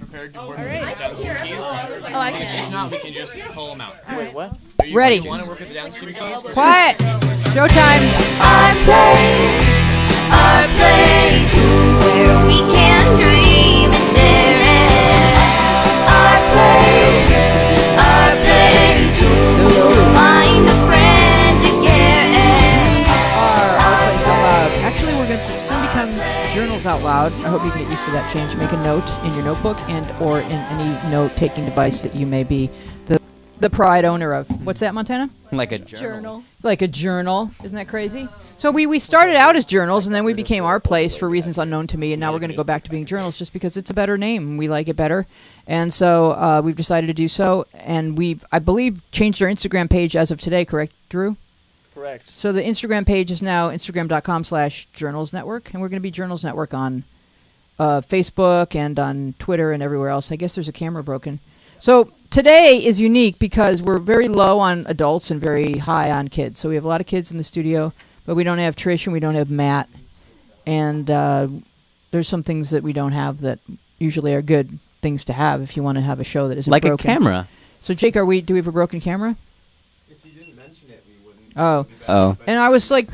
prepared to work with the downstream keys? Oh, I Because can. if not, we can just pull them out. Wait, what? Are you Ready. want to work with the downstream keys? Quiet. Showtime. Our place, where we can dream and share it. Our place, we'll find a friend to care it. Our place out loud. Actually, we're going to soon become Journals Out Loud. I hope you can get used to that change. Make a note in your notebook and or in any note-taking device that you may be the pride owner of. What's that, Montana? Like a journal. Like a journal. Isn't that crazy? So we started out as Journals, and then we became Our Place for reasons unknown to me, and now we're going to go back to being Journals just because it's a better name. We like it better. And so we've decided to do so, and we've, I believe, changed our Instagram page as of today, correct, Drew? Correct. So the Instagram page is now instagram.com/Journals Network, and we're going to be Journals Network on Facebook and on Twitter and everywhere else. I guess there's a camera broken. So today is unique because we're very low on adults and very high on kids. So we have a lot of kids in the studio, but we don't have Trish and we don't have Matt. And there's some things that we don't have that usually are good things to have if you want to have a show that isn't Like broken. a camera. So Jake, do we have a broken camera? If you didn't mention it, we wouldn't. Oh. And I was like,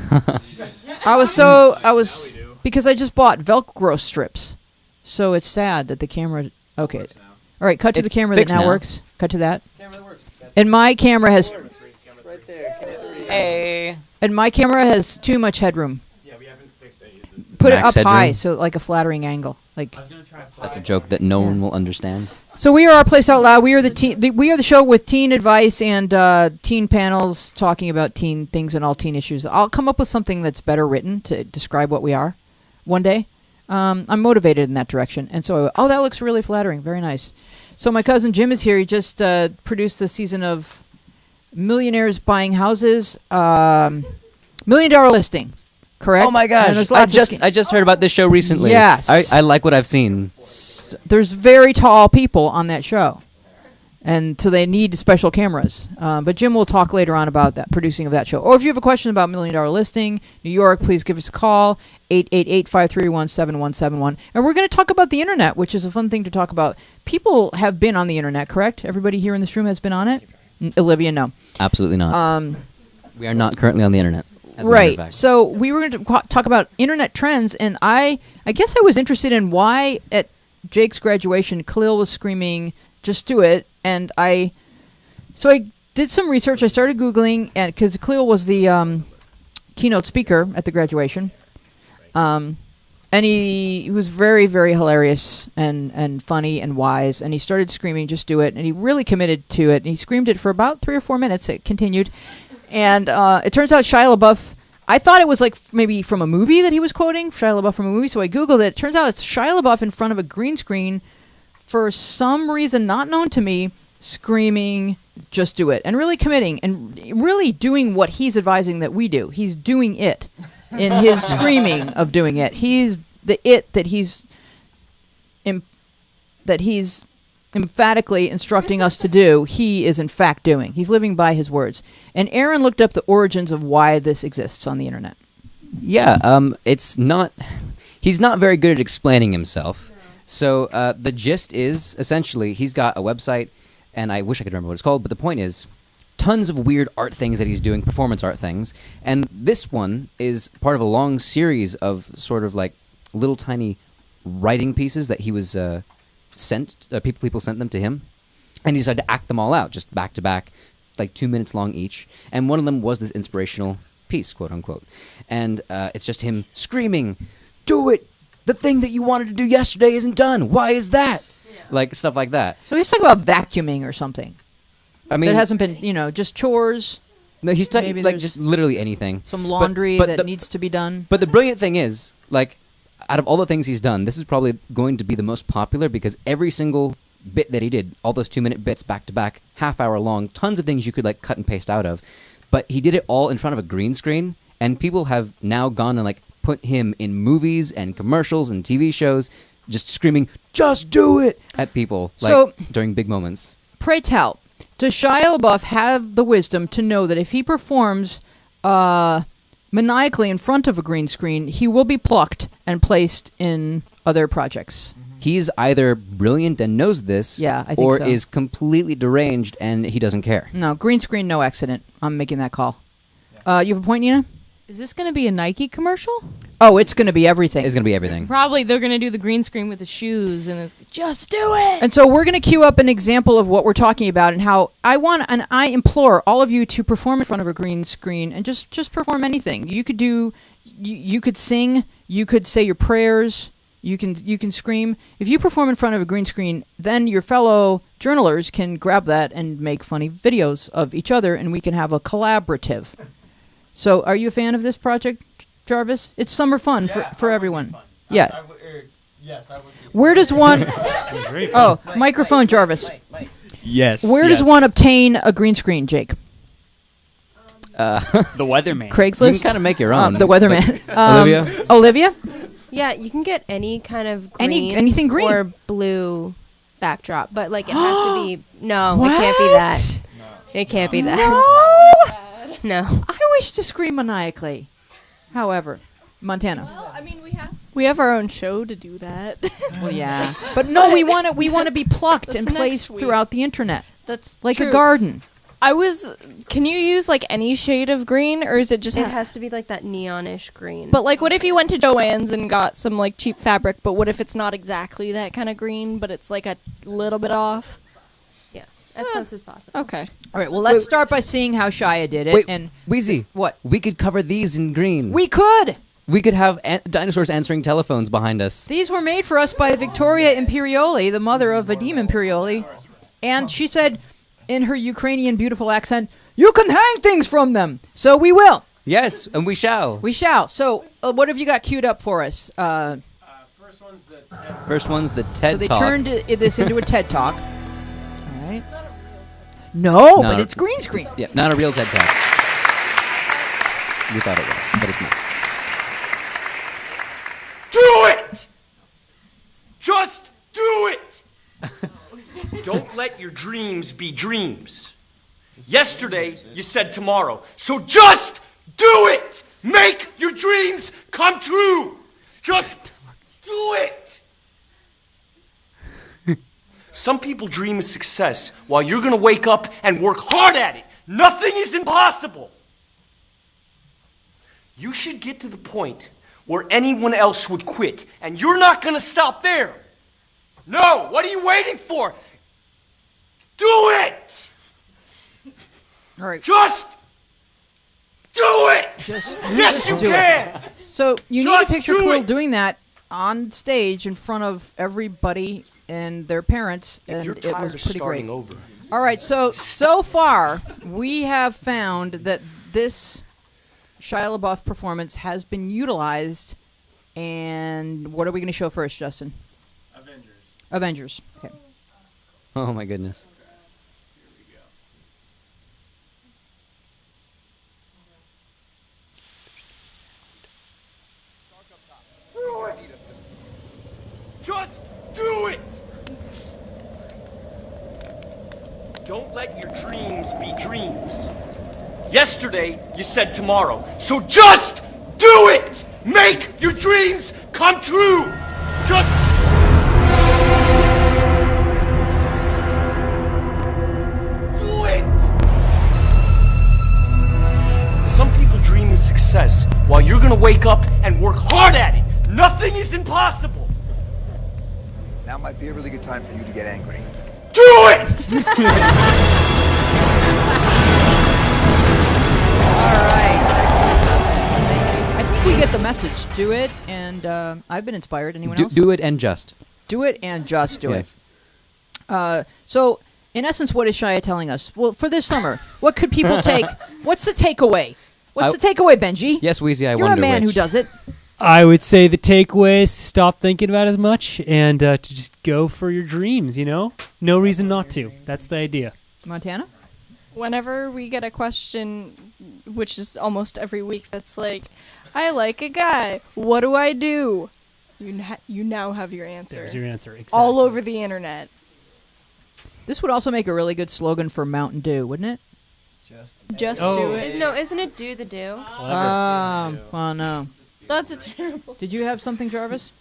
because I just bought Velcro strips. So it's sad that the camera, okay. All right, cut to It's the camera that fixed now now. works. Cut to that. Camera that works. And my camera has, Right there. Hey. and my camera has too much headroom. Yeah, we haven't fixed any. Put it Max up headroom? high, so like a flattering angle. Like, I was gonna try and That's a joke that no one will understand. so we are Our Place Out Loud. We are we are the show with teen advice and teen panels talking about teen things and all teen issues. I'll come up with something that's better written to describe what we are one day. I'm motivated in that direction, and so that looks really flattering. Very nice. So my cousin Jim is here. He just produced the season of Millionaires Buying Houses, $1 Million Listing. Correct. Oh my And gosh! there's I lots of just heard about this show recently. Yes. I like what I've seen. there's very tall people on that show, and so they need special cameras. But Jim will talk later on about that producing of that show. Or if you have a question about $1 Million Listing, New York, please give us a call, 888-531-7171. And we're going to talk about the internet, which is a fun thing to talk about. People have been on the internet, correct? Everybody here in this room has been on it? Olivia, no. Absolutely not. We are not currently on the internet. As a matter of Right. fact. So we were going to talk about internet trends, and I guess I was interested in why at Jake's graduation, Khalil was screaming, "Just do it!" And I did some research. I started Googling, and because Khalil was the keynote speaker at the graduation, and he was very, very hilarious and funny and wise, and he started screaming, "Just do it!" And he really committed to it. And he screamed it for about 3 or 4 minutes. It continued. And it turns out Shia LaBeouf, I thought it was like maybe from a movie that he was quoting, Shia LaBeouf from a movie, so I Googled it. It turns out it's Shia LaBeouf in front of a green screen, for some reason not known to me, screaming, "Just do it," and really committing, and really doing what he's advising that we do. He's doing it in his screaming of doing it. He's the it that he's emphatically instructing us to do, he is in fact doing. He's living by his words. And Aaron looked up the origins of why this exists on the internet. Yeah, it's not. He's not very good at explaining himself. So the gist is essentially he's got a website, and I wish I could remember what it's called. But the point is, tons of weird art things that he's doing, performance art things, and this one is part of a long series of sort of like little tiny writing pieces that he was sent. People sent them to him, and he decided to act them all out, just back to back, like 2 minutes long each. And one of them was this inspirational piece, quote unquote. And it's just him screaming, "Do it! The thing that you wanted to do yesterday isn't done. Why is that?" Yeah. Like stuff like that. So he's talking about vacuuming or something. I mean, that hasn't been, just chores, no, he's talking maybe like there's just literally anything. some laundry But that the- needs to be done. But the brilliant thing is, like, out of all the things he's done, this is probably going to be the most popular because every single bit that he did, all those 2-minute bits back to back, half-hour long, tons of things you could like cut and paste out of. But he did it all in front of a green screen, and people have now gone and like put him in movies and commercials and TV shows, just screaming, "Just do it!" at people like during big moments. Pray tell, does Shia LaBeouf have the wisdom to know that if he performs maniacally in front of a green screen, he will be plucked and placed in other projects? he's either brilliant and knows this, Yeah, I think or so. is completely deranged and he doesn't care. No, green screen, no accident. I'm making that call. You have a point, Nina? Is this going to be a Nike commercial? Oh, it's going to be everything. It's gonna be everything. Probably they're going to do the green screen with the shoes and it's just do it. And so we're going to queue up an example of what we're talking about and how I implore all of you to perform in front of a green screen and just perform anything. You could do, you could sing, you could say your prayers, you can scream. If you perform in front of a green screen, then your fellow journalers can grab that and make funny videos of each other, and we can have a collaborative. So, are you a fan of this project, Jarvis? It's summer fun for everyone. Yeah. Yes, I would. Where does one? Very Oh, microphone, Jarvis. Yes. Where does one obtain a green screen, Jake? The weatherman. Craigslist. You can kind of make your own. The weatherman. Olivia? Olivia? Yeah, you can get any kind of green Anything green. or blue backdrop, but like it has to be no, it can't be that. It can't be that. No. I wish to scream maniacally. However, Montana. I mean, we have our own show to do that. Well, yeah, but no, we want to be plucked That's and next placed week. throughout the internet That's like true. a garden. Can you use like any shade of green, or is it just? It has to be like that neonish green. But like, what if you went to Joann's and got some like cheap fabric? But what if it's not exactly that kind of green, but it's like a little bit off? yeah, as close as possible. Okay. All right, well, let's start by seeing how Shia did it. Wait, And Wheezy. what? We could cover these in green. We could. We could have dinosaurs answering telephones behind us. These were made for us by Victoria Imperioli, the mother of Vadim Imperioli. And she said, in her Ukrainian beautiful accent, you can hang things from them. So we will. Yes, and we shall. We shall. So what have you got queued up for us? First one's the TED. First one's the TED So they Talk. turned this into a TED Talk. All right. No, Not but a- it's green screen. Yeah, not a real TED Talk. We thought it was, but it's not. Do it! Just do it! Don't let your dreams be dreams. Yesterday, you said tomorrow. So just do it! Make your dreams come true! Just do it! Some people dream of success while you're gonna wake up and work hard at it. Nothing is impossible. You should get to the point where anyone else would quit, and you're not gonna stop there. No, what are you waiting for? Do it! All right. Just do it! Yes, you do it. can! So you need Just to picture do Quill it. doing that on stage in front of everybody and their parents, and You're it tired was of pretty great. starting over. All right, so far we have found that this Shia LaBeouf performance has been utilized, and what are we going to show first, Justin? Avengers. Okay. Oh my goodness. Just do it! Don't let your dreams be dreams. Yesterday, you said tomorrow. So just do it! Make your dreams come true! Just do it! Some people dream of success while you're gonna wake up and work hard at it. Nothing is impossible. Now might be a really good time for you to get angry. Do it! All right. Excellent, Justin. Thank you. I think we get the message. Do it, and I've been inspired. Anyone else? Do it and just. Do it and just do Yes. it. So, in essence, what is Shia telling us? Well, for this summer, what could people take? What's the takeaway? What's the takeaway, Benji? Yes, Wheezy, I You're wonder a man which. who does it. I would say the takeaway is stop thinking about it as much and to just go for your dreams, you know? No reason not to. That's the idea. Montana? Whenever we get a question, which is almost every week, that's like, I like a guy. What do I do? You now have your answer. There's your answer. Exactly. All over the internet. This would also make a really good slogan for Mountain Dew, wouldn't it? Just Oh. do it. No, isn't it do the do? Clever. Oh no. That's a terrible. Did you have something, Jarvis?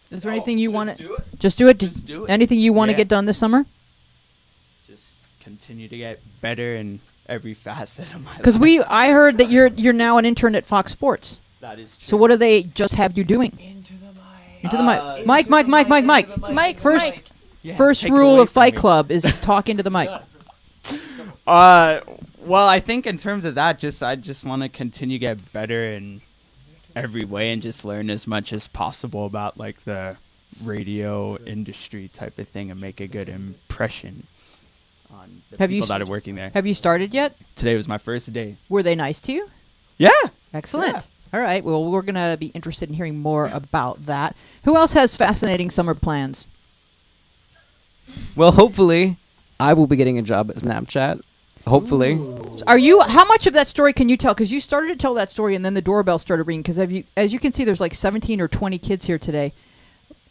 Is there anything you want to do it. just do it? Just do it. Anything you want to Yeah. get done this summer? Just continue to get better in every facet of my life. Because I heard that you're now an intern at Fox Sports. That is true. So what do they just have you doing? Into the mic. Mike. Mike, First, Mike. Yeah, first take it rule away of from Fight me. Club is talk into the mic. Well, I think in terms of that, I just want to continue to get better in every way and just learn as much as possible about like the radio industry type of thing and make a good impression on the Have you people that are working there. Have you started yet? Today was my first day. Were they nice to you? Yeah. Excellent. Yeah. All right. Well, we're going to be interested in hearing more about that. Who else has fascinating summer plans? Well, hopefully, I will be getting a job at Snapchat. Hopefully. How much of that story can you tell? Because you started to tell that story and then the doorbell started ringing. Because as you can see, there's like 17 or 20 kids here today.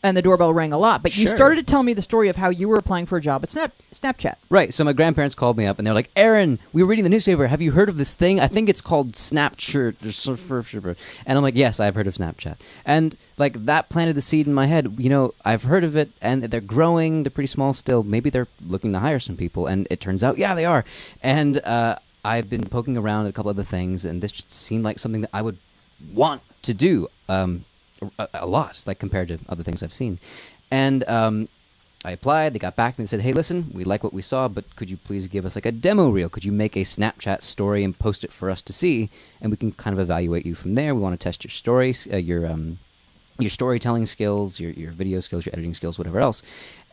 And the doorbell rang a lot. But you Sure. started to tell me the story of how you were applying for a job at Snapchat. Right. So my grandparents called me up and they're like, "Aaron, we were reading the newspaper. Have you heard of this thing? I think it's called Snapchat." And I'm like, "Yes, I've heard of Snapchat." And like that planted the seed in my head. You know, I've heard of it, and they're growing. They're pretty small still. Maybe they're looking to hire some people. And it turns out, yeah, they are. And I've been poking around at a couple other things, and this just seemed like something that I would want to do a lot, like compared to other things I've seen. And I applied, they got back and they said, "Hey, listen, we like what we saw, but could you please give us like a demo reel? Could you make a Snapchat story and post it for us to see? And we can kind of evaluate you from there. We want to test your stories, your storytelling skills, your video skills, your editing skills, whatever else."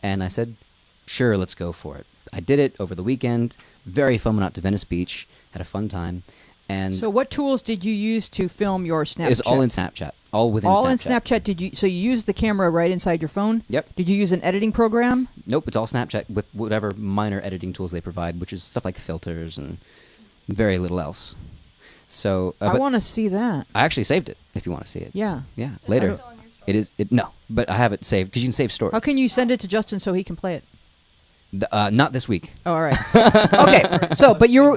And I said, "Sure, let's go for it." I did it over the weekend. Very fun. Went out to Venice Beach, had a fun time. And So what tools did you use to film your Snapchat? it was all in Snapchat, all within All Snapchat. in Snapchat. So you used the camera right inside your phone? Yep. Did you use an editing program? Nope, it's all Snapchat with whatever minor editing tools they provide, which is stuff like filters and very little else. So I but want to see that. I actually saved it if you want to see it. Yeah. Yeah, later. No, but I have it saved because you can save stories. How can you send it to Justin so he can play it? Not this week. Oh, all right. Okay. So, but you're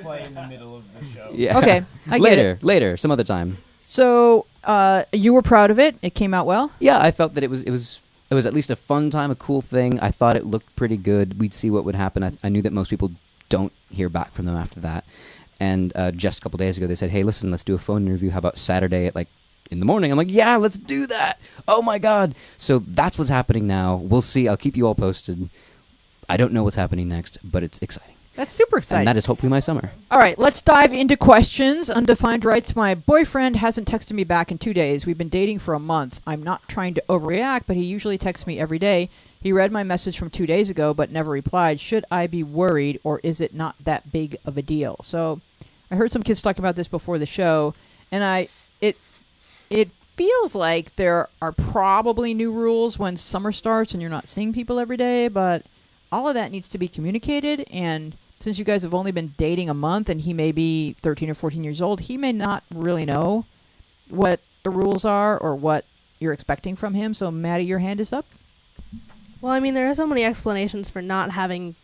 Play in the middle of the show. Yeah. Okay, I get it. Later, some other time. so you were proud of it. It came out well. Yeah, I felt that it was at least a fun time, a cool thing. I thought it looked pretty good. We'd see what would happen. I knew that most people don't hear back from them after that. And just a couple days ago, they said, "Hey, listen, let's do a phone interview. How about Saturday at like in the morning?" I'm like, "Yeah, let's do that." Oh my God. So that's what's happening now. We'll see. I'll keep you all posted. I don't know what's happening next, but it's exciting. That's super exciting. And that is hopefully my summer. All right, let's dive into questions. Undefined writes, "My boyfriend hasn't texted me back in 2 days. We've been dating for a month. I'm not trying to overreact, but he usually texts me every day. He read my message from 2 days ago, but never replied. Should I be worried, or is it not that big of a deal?" So I heard some kids talking about this before the show, and it feels like there are probably new rules when summer starts and you're not seeing people every day, but all of that needs to be communicated. And since you guys have only been dating a month and he may be 13 or 14 years old, he may not really know what the rules are or what you're expecting from him. So, Maddie, your hand is up. Well, I mean, there are so many explanations for not having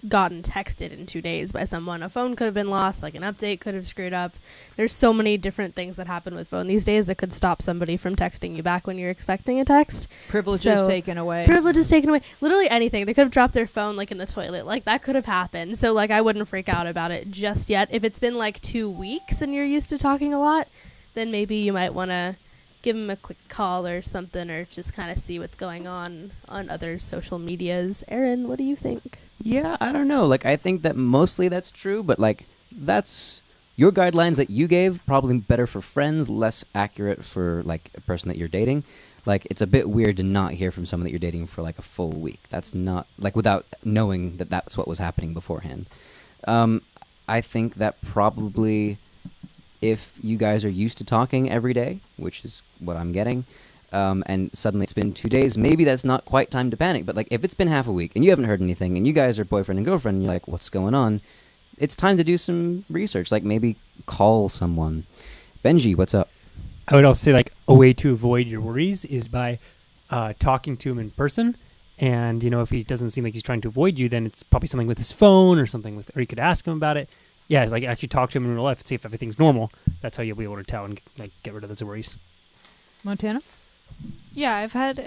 gotten texted in 2 days by someone. A phone could have been lost, like an update could have screwed up. There's so many different things that happen with phone these days that could stop somebody from texting you back when you're expecting a text. Privileges So, taken away. Privileges taken away. Literally anything. They could have dropped their phone like in the toilet. Like that could have happened. So like I wouldn't freak out about it just yet. If it's been like 2 weeks and you're used to talking a lot, then maybe you might want to give him a quick call or something, or just kind of see what's going on other social medias. Aaron, what do you think? Yeah, I don't know. Like, I think that mostly that's true, but like, that's your guidelines that you gave, probably better for friends, less accurate for like a person that you're dating. Like, it's a bit weird to not hear from someone that you're dating for like a full week. That's not like without knowing that that's what was happening beforehand. I think that probably if you guys are used to talking every day, which is what I'm getting, and suddenly it's been 2 days, maybe that's not quite time to panic. But like, if it's been half a week and you haven't heard anything and you guys are boyfriend and girlfriend and you're like, what's going on? It's time to do some research. Like, maybe call someone. Benji, what's up? I would also say like a way to avoid your worries is by talking to him in person. And, you know, if he doesn't seem like he's trying to avoid you, then it's probably something with his phone or something with, or you could ask him about it. Yeah, it's like actually talk to him in real life and see if everything's normal. That's how you'll be able to tell and like get rid of those worries. Montana? Yeah, I've had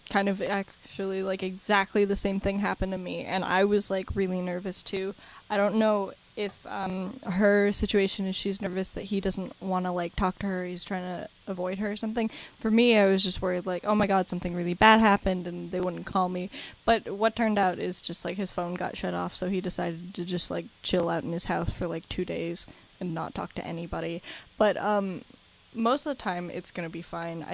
kind of actually like exactly the same thing happen to me, and I was like really nervous too. I don't know if her situation is she's nervous that he doesn't want to like talk to her, he's trying to avoid her or something. For me, I was just worried like, oh my god, something really bad happened and they wouldn't call me. But what turned out is just like his phone got shut off, so he decided to just like chill out in his house for like 2 days and not talk to anybody. But most of the time it's gonna be fine.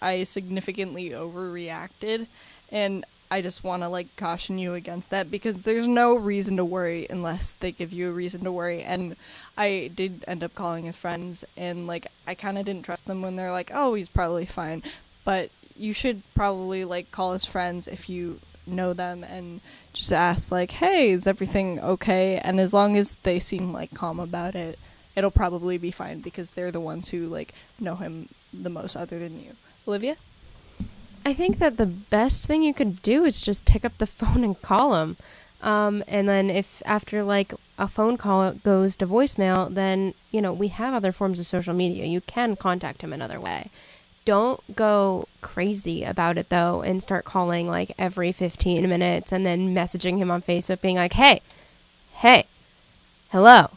I significantly overreacted, and I just want to like caution you against that, because there's no reason to worry unless they give you a reason to worry. And I did end up calling his friends, and like I kind of didn't trust them when they're like, oh, he's probably fine. But you should probably like call his friends if you know them and just ask like, hey, is everything okay? And as long as they seem like calm about it, it'll probably be fine, because they're the ones who like know him the most other than you. Olivia? I think that the best thing you could do is just pick up the phone and call him. And then if after like a phone call goes to voicemail, then, you know, we have other forms of social media. You can contact him another way. Don't go crazy about it though and start calling like every 15 minutes and then messaging him on Facebook being like, hey, hello,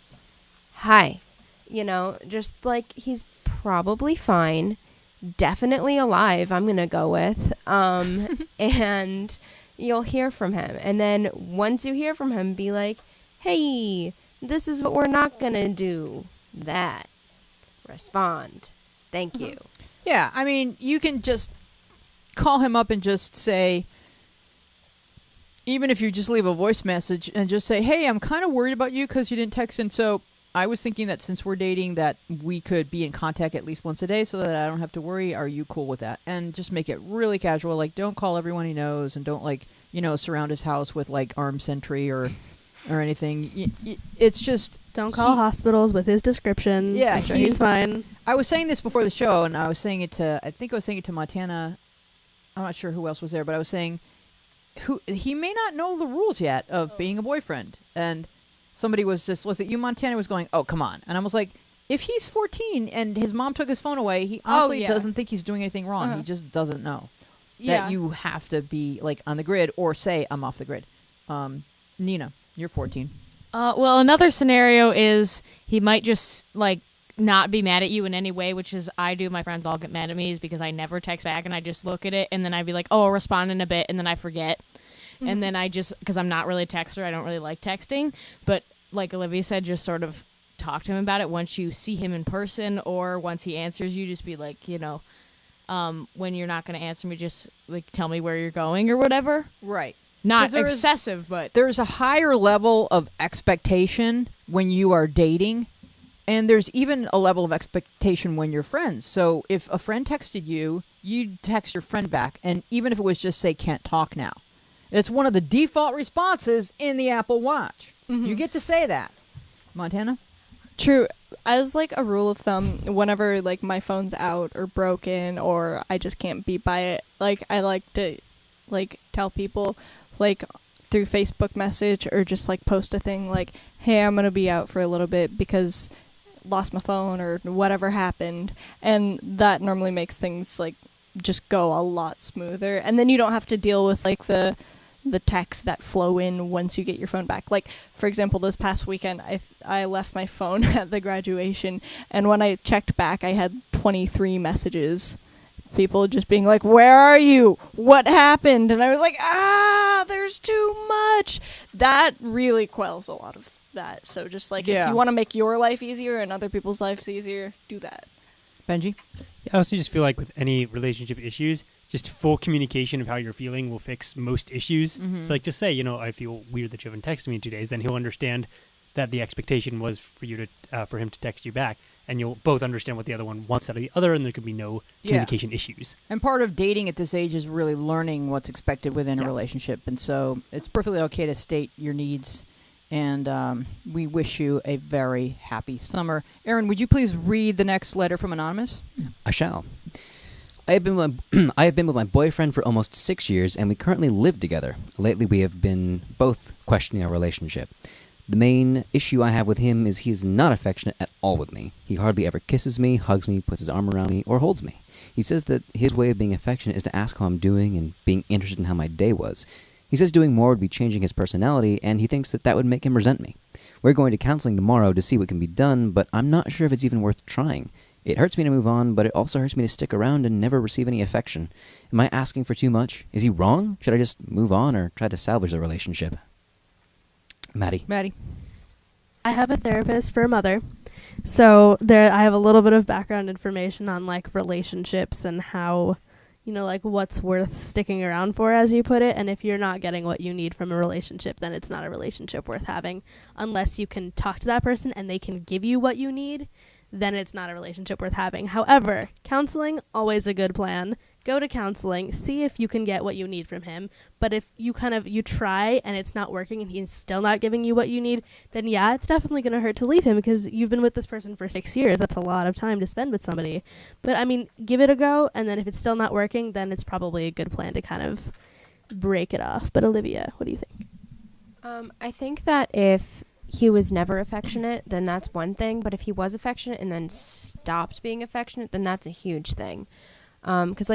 hi. You know, just like he's probably fine. Definitely alive, I'm gonna go with, and you'll hear from him. And then once you hear from him, be like, hey, this is what we're not gonna do. That. Respond. Thank you. Yeah, I mean, you can just call him up and just say, even if you just leave a voice message and just say, hey, I'm kind of worried about you because you didn't text, and so I was thinking that since we're dating that we could be in contact at least once a day so that I don't have to worry. Are you cool with that? And just make it really casual. Like, don't call everyone he knows, and don't, like, you know, surround his house with, like, armed sentry or anything. It's just... Don't call hospitals with his description. Yeah. I'm sure he's fine. I was saying this before the show, and I was saying it to... I think I was saying it to Montana. I'm not sure who else was there, but I was saying he may not know the rules yet of being a boyfriend. And... somebody was it you, Montana, was going, oh, come on. And I was like, if he's 14 and his mom took his phone away, he honestly doesn't think he's doing anything wrong. He just doesn't know that you have to be, like, on the grid or say, I'm off the grid. Nina, you're 14. Well, another scenario is he might just, like, not be mad at you in any way, which is I do. My friends all get mad at me is because I never text back, and I just look at it, and then I'd be like, oh, I'll respond in a bit, and then I forget. And then I just, because I'm not really a texter, I don't really like texting. But like Olivia said, just sort of talk to him about it once you see him in person, or once he answers you, just be like, you know, when you're not going to answer me, just like tell me where you're going or whatever. Right. Not excessive, but there's a higher level of expectation when you are dating, and there's even a level of expectation when you're friends. So if a friend texted you, you'd text your friend back, and even if it was just say, can't talk now. It's one of the default responses in the Apple Watch. Mm-hmm. You get to say that. Montana? True. As like a rule of thumb, whenever like my phone's out or broken or I just can't be by it, like I like to like tell people like through Facebook message or just like post a thing like, hey, I'm going to be out for a little bit because lost my phone or whatever happened. And that normally makes things like just go a lot smoother. And then you don't have to deal with like the texts that flow in once you get your phone back. Like, for example, this past weekend, I left my phone at the graduation, and when I checked back, I had 23 messages. People just being like, where are you? What happened? And I was like, there's too much. That really quells a lot of that. So just like, if you want to make your life easier and other people's lives easier, do that. Benji? Yeah, I also just feel like with any relationship issues, just full communication of how you're feeling will fix most issues. Mm-hmm. So like just say, you know, I feel weird that you haven't texted me in 2 days, then he'll understand that the expectation was for you to for him to text you back, and you'll both understand what the other one wants out of the other, and there could be no communication issues. And part of dating at this age is really learning what's expected within a relationship, and so it's perfectly okay to state your needs. And we wish you a very happy summer. Aaron, would you please read the next letter from Anonymous? I shall. I have been with my boyfriend for almost 6 years, and we currently live together. Lately, we have been both questioning our relationship. The main issue I have with him is he is not affectionate at all with me. He hardly ever kisses me, hugs me, puts his arm around me, or holds me. He says that his way of being affectionate is to ask how I'm doing and being interested in how my day was. He says doing more would be changing his personality, and he thinks that that would make him resent me. We're going to counseling tomorrow to see what can be done, but I'm not sure if it's even worth trying. It hurts me to move on, but it also hurts me to stick around and never receive any affection. Am I asking for too much? Is he wrong? Should I just move on or try to salvage the relationship? Maddie. I have a therapist for a mother. So I have a little bit of background information on like relationships and how, like what's worth sticking around for, as you put it. And if you're not getting what you need from a relationship, then it's not a relationship worth having. Unless you can talk to that person and they can give you what you need, then it's not a relationship worth having. However, counseling, always a good plan. Go to counseling, see if you can get what you need from him. But if you you try and it's not working and he's still not giving you what you need, then yeah, it's definitely going to hurt to leave him because you've been with this person for 6 years. That's a lot of time to spend with somebody. But I mean, give it a go, and then if it's still not working, then it's probably a good plan to kind of break it off. But Olivia, what do you think? I think that if he was never affectionate, then that's one thing. But if he was affectionate and then stopped being affectionate, then that's a huge thing. Because,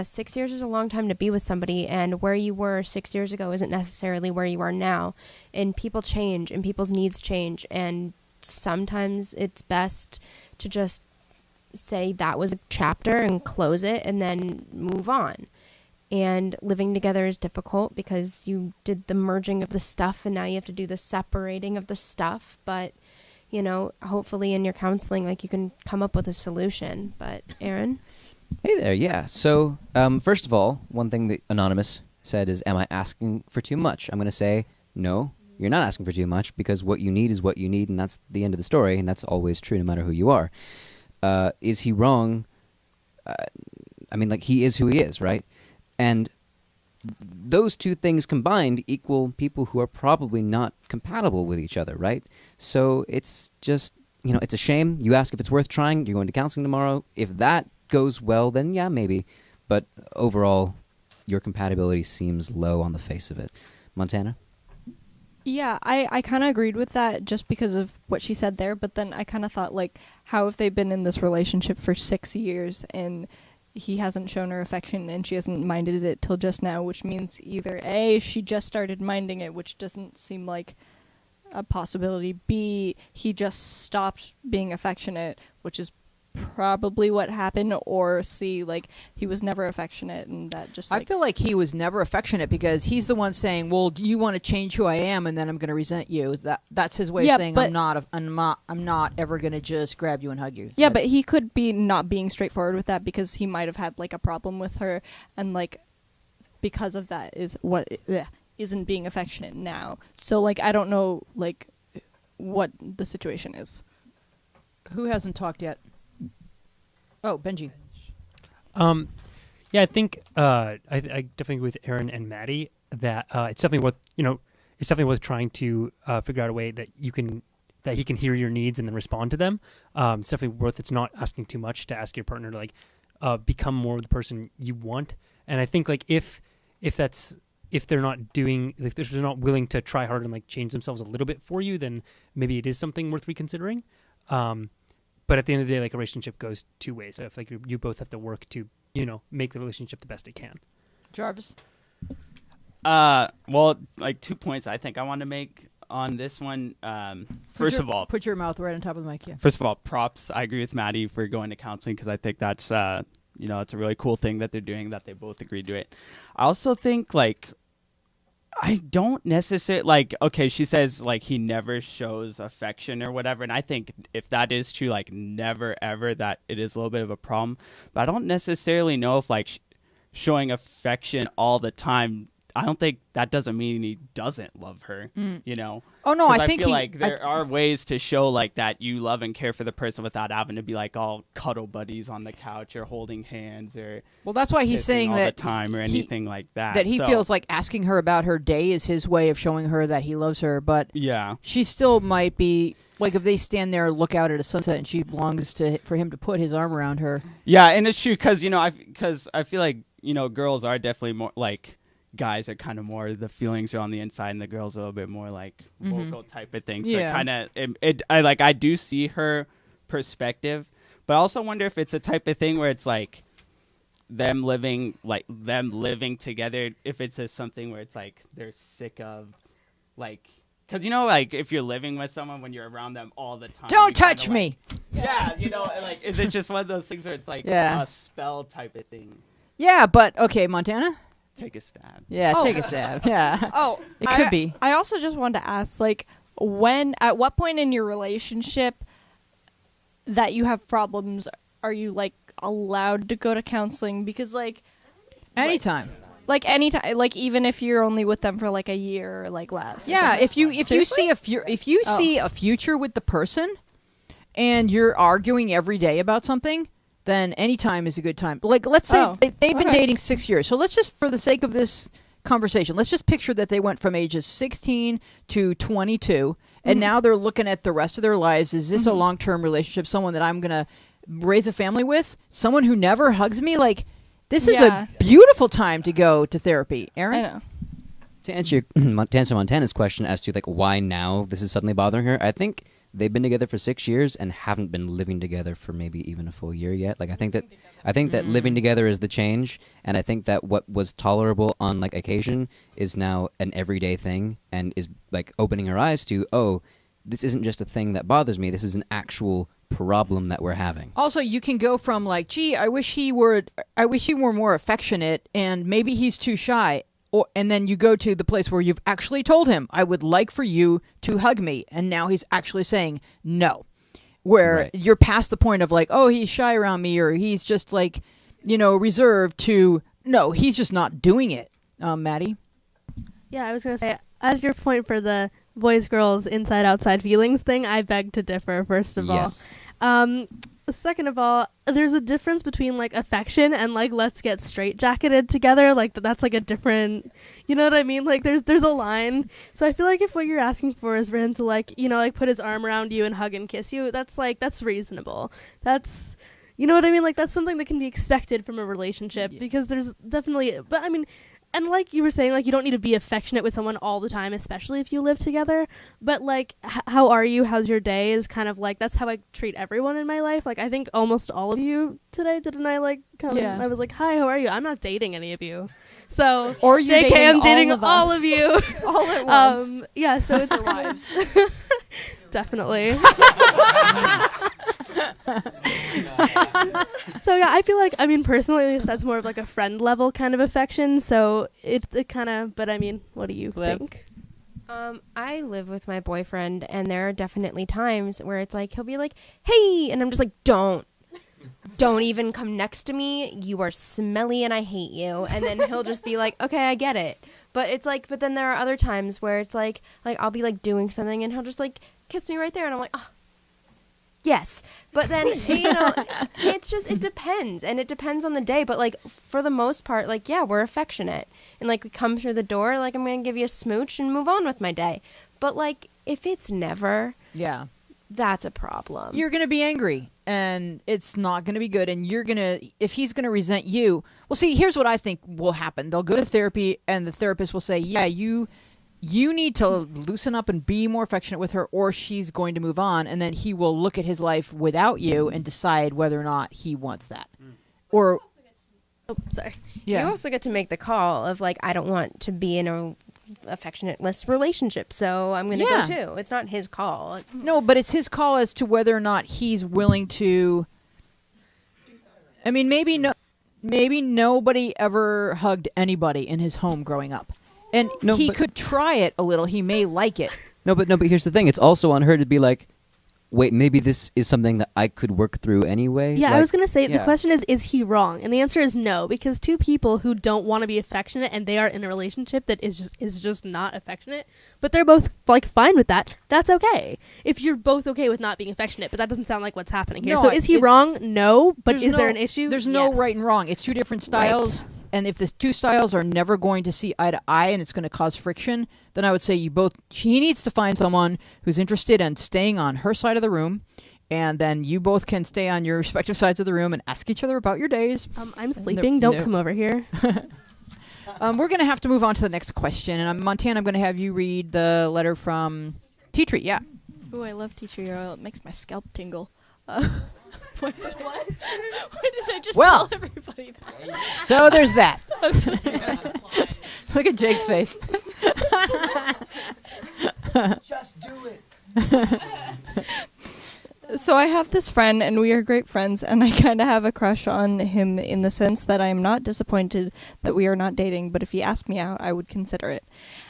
6 years is a long time to be with somebody, and where you were 6 years ago isn't necessarily where you are now. And people change, and people's needs change, and sometimes it's best to just say that was a chapter and close it and then move on. And living together is difficult because you did the merging of the stuff, and now you have to do the separating of the stuff. But, hopefully in your counseling, you can come up with a solution. But, Aaron? Hey there, yeah. So, first of all, one thing that Anonymous said is, am I asking for too much? I'm going to say, no, you're not asking for too much, because what you need is what you need, and that's the end of the story, and that's always true no matter who you are. Is he wrong? He is who he is, right? And those two things combined equal people who are probably not compatible with each other, right? So it's just, it's a shame. You ask if it's worth trying. You're going to counseling tomorrow. If that goes well, then yeah, maybe. But overall, your compatibility seems low on the face of it. Montana? Yeah, I kind of agreed with that just because of what she said there, but then I kind of thought, how have they been in this relationship for 6 years and he hasn't shown her affection and she hasn't minded it till just now, which means either A, she just started minding it, which doesn't seem like a possibility, B, he just stopped being affectionate, which is probably what happened, or C, he was never affectionate, and that just I feel like he was never affectionate because he's the one saying, well, do you want to change who I am, and then I'm going to resent you. That's his way of saying, I'm not ever going to just grab you and hug you. Yeah, but he could be not being straightforward with that because he might have had a problem with her, and because of that is what isn't being affectionate now. So I don't know what the situation is. Who hasn't talked yet? Oh, Benji. Yeah, I think I definitely agree with Aaron and Maddie that it's definitely worth trying to figure out a way that he can hear your needs and then respond to them. It's definitely worth. It's not asking too much to ask your partner to become more the person you want. And I think if they're not willing to try hard and change themselves a little bit for you, then maybe it is something worth reconsidering. But at the end of the day, a relationship goes two ways. So if you both have to work to, make the relationship the best it can. Jarvis? Well, 2 points I think I want to make on this one. First of all, put your mouth right on top of the mic. Yeah. First of all, props. I agree with Maddie for going to counseling because I think that's it's a really cool thing that they're doing, that they both agreed to it. I also think I don't necessarily okay, she says he never shows affection or whatever, and I think if that is true, never ever, that it is a little bit of a problem. But I don't necessarily know if showing affection all the time, I don't think that doesn't mean he doesn't love her. Oh no, I think feel there are ways to show that you love and care for the person without having to be all cuddle buddies on the couch or holding hands or that's why he's saying all that the time or anything like that. That he feels asking her about her day is his way of showing her that he loves her, but yeah, she still might be if they stand there and look out at a sunset and she longs for him to put his arm around her. Yeah, and it's true because I feel girls are definitely more guys are kind of more the feelings are on the inside, and the girls a little bit more like vocal type of thing. So Yeah. it kind of I do see her perspective, but I also wonder if it's a type of thing where it's like them living together. If it's something where it's like they're sick of like. Because, like, if you're living with someone, when you're around them all the time. Don't touch me. Yeah, like, is it just one of those things where it's like Yeah. a spell type of thing? Yeah, but okay, Montana. Take a stab. Yeah, Oh. take a stab. Yeah. Oh, It could be. I also just wanted to ask, like, at what point in your relationship that you have problems are you, like, allowed to go to counseling? Because, like, Anytime. like anytime, like even if you're only with them for like a year or like less. or Yeah, something. if you see a future with the person, and you're arguing every day about something, then any time is a good time. Like, let's say they've been dating 6 years. So let's just, for the sake of this conversation, let's just picture that they went from ages 16 to 22, and now they're looking at the rest of their lives. Is this a long-term relationship? Someone that I'm gonna raise a family with? Someone who never hugs me? Like, this is a beautiful time to go to therapy. Aaron? I know. To answer Montana's question as to like why now this is suddenly bothering her, I think they've been together for 6 years and haven't been living together for maybe even a full year yet. Like I think that living together is the change, and I think that what was tolerable on like occasion is now an everyday thing, and is like opening her eyes to, oh, this isn't just a thing that bothers me. This is an actual problem that we're having. Also, you can go from like, gee, I wish he were more affectionate, and maybe he's too shy, and then you go to the place where you've actually told him, I would like for you to hug me, and now he's actually saying no. Where you're past the point of like, oh, he's shy around me, or he's just like, reserved, to no, he's just not doing it. Maddie? Yeah, I was going to say, as your point for the boys, girls, inside, outside feelings thing, I beg to differ, first of Yes. all. Second of all, there's a difference between, like, affection and, like, let's get straight-jacketed together. Like, that's, like, a different... You know what I mean? Like, there's a line. So I feel like if what you're asking for is for him to, like, like, put his arm around you and hug and kiss you, that's, like, that's reasonable. That's... You know what I mean? Like, that's something that can be expected from a relationship, because there's definitely... But, I mean... And like you were saying, like, you don't need to be affectionate with someone all the time, especially if you live together. But, like, how are you? How's your day? Is kind of like, that's how I treat everyone in my life. Like, I think almost all of you today, didn't I, like, come? Yeah. I was like, hi, how are you? I'm not dating any of you. So, Or you're JK, I'm dating all of all us. of you. all at once. Yeah, so Sister it's kind wives. of definitely. So yeah, I feel like, I mean, personally, at least that's more of like a friend level kind of affection. So it kind of, but I mean, what do you think? I live with my boyfriend, and there are definitely times where it's like he'll be like, "Hey," and I'm just like, "Don't even come next to me. You are smelly, and I hate you." And then he'll just be like, "Okay, I get it." But it's like, but then there are other times where it's like I'll be like doing something, and he'll just like kiss me right there, and I'm like, "Oh, yes." But then it's just, it depends, and it depends on the day. But like for the most part, like, yeah, we're affectionate, and like we come through the door, like I'm gonna give you a smooch and move on with my day. But like if it's never, Yeah. that's a problem. You're going to be angry, and it's not going to be good, and if he's going to resent you, well, see, here's what I think will happen. They'll go to therapy, and the therapist will say, yeah, you need to loosen up and be more affectionate with her, or she's going to move on, and then he will look at his life without you and decide whether or not he wants that. Or, oh, sorry. yeah. You also get to make the call of like, I don't want to be in a affectionate-less relationship, so I'm going to Yeah. go too. It's not his call. No, but it's his call as to whether or not he's willing to. I mean, maybe nobody ever hugged anybody in his home growing up, and he could try it a little. He may like it. No, but here's the thing. It's also on her to be like, wait, maybe this is something that I could work through anyway. Yeah, like, I was going to say, the yeah. question is he wrong? And the answer is no, because two people who don't want to be affectionate and they are in a relationship that is just not affectionate, but they're both like fine with that, that's okay. If you're both okay with not being affectionate, but that doesn't sound like what's happening here. No, So is he it's- wrong? No, but There's is there no- an issue? There's no Yes. right and wrong. It's two different styles. And if the two styles are never going to see eye to eye and it's going to cause friction, then I would say he needs to find someone who's interested in staying on her side of the room, and then you both can stay on your respective sides of the room and ask each other about your days. I'm sleeping. Don't come over here. We're going to have to move on to the next question. And Montana, I'm going to have you read the letter from Tea Tree. Yeah. Ooh, I love tea tree oil. It makes my scalp tingle. What? Why did I just Well, tell everybody that? So there's that. I'm so sorry. Look at Jake's face. Just do it. So I have this friend, and we are great friends, and I kind of have a crush on him in the sense that I am not disappointed that we are not dating, but if he asked me out, I would consider it.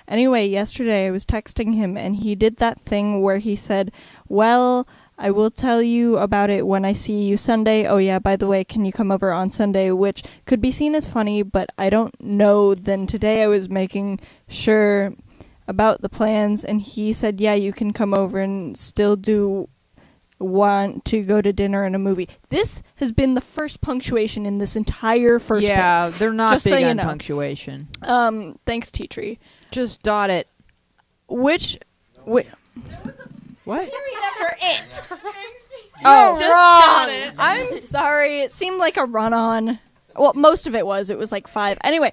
Anyway, yesterday I was texting him, and he did that thing where he said, well, I will tell you about it when I see you Sunday. Oh yeah, by the way, can you come over on Sunday? Which could be seen as funny, but I don't know. Then today I was making sure about the plans, and he said, yeah, you can come over and still do want to go to dinner and a movie. This has been the first punctuation in this entire first Yeah, bit. they're not Just big so you on know. punctuation. Thanks, Tea Tree. Just dot it. What? What? After it. Oh, Just wrong. got it. I'm sorry. It seemed like a run-on. Well, most of it was. It was like 5. Anyway,